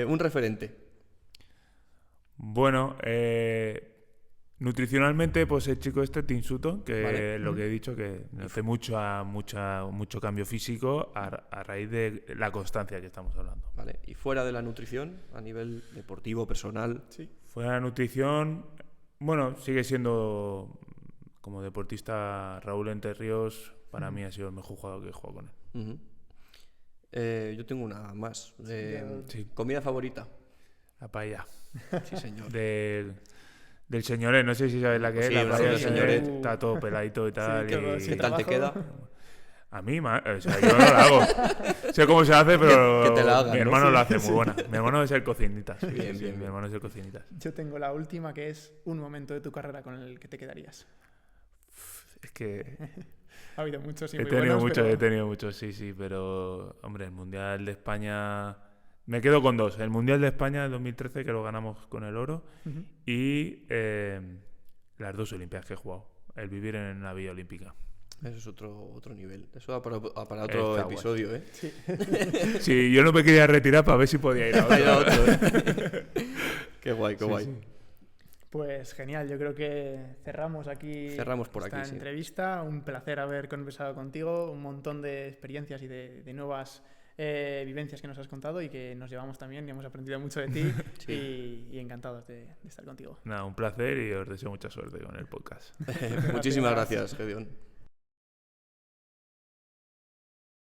Un referente. Bueno, nutricionalmente, pues el chico Tim Sutton, que Vale. lo que he dicho, que hace mucho cambio físico a raíz de la constancia que estamos hablando. Vale. Y fuera de la nutrición, a nivel deportivo, personal. Sí. Fuera de la nutrición, bueno, sigue siendo como deportista Raúl Entre Ríos, para mí ha sido el mejor jugador que he jugado con él. Yo tengo una más. Sí. ¿Comida favorita? La paella. Sí, señor. Del señoret, no sé si sabes la que Sí, es. La una paella del del señoret, señoret. está todo peladito y tal. Sí, y... ¿Qué tal te queda? A mí, o sea, yo no la hago. Sé cómo se hace, pero Que te la hagan, mi ¿no? hermano Sí, lo hace muy buena. Mi hermano es el cocinitas. Sí, Bien, sí, bien. mi hermano es el cocinitas. Yo tengo la última, que es un momento de tu carrera con el que te quedarías. Es que Ha habido muchos y he muy tenido buenos, muchos, sí, pero hombre, el Mundial de España... Me quedo con dos. El Mundial de España del 2013, que lo ganamos con el oro, y las dos Olimpiadas que he jugado. El vivir en la Villa Olímpica. Eso es otro nivel. Eso da para otro Está episodio, ¿eh? Sí. Sí, yo no me quería retirar para ver si podía ir a otro. Para ir a otro, ¿eh? Qué guay, qué Sí, guay. sí. Pues genial, yo creo que cerramos aquí Cerramos por esta aquí, sí. entrevista. Un placer haber conversado contigo, un montón de experiencias y de nuevas vivencias que nos has contado y que nos llevamos también y hemos aprendido mucho de ti y encantados de estar contigo. Nada, un placer y os deseo mucha suerte con el podcast. Muchísimas gracias, Gedeón.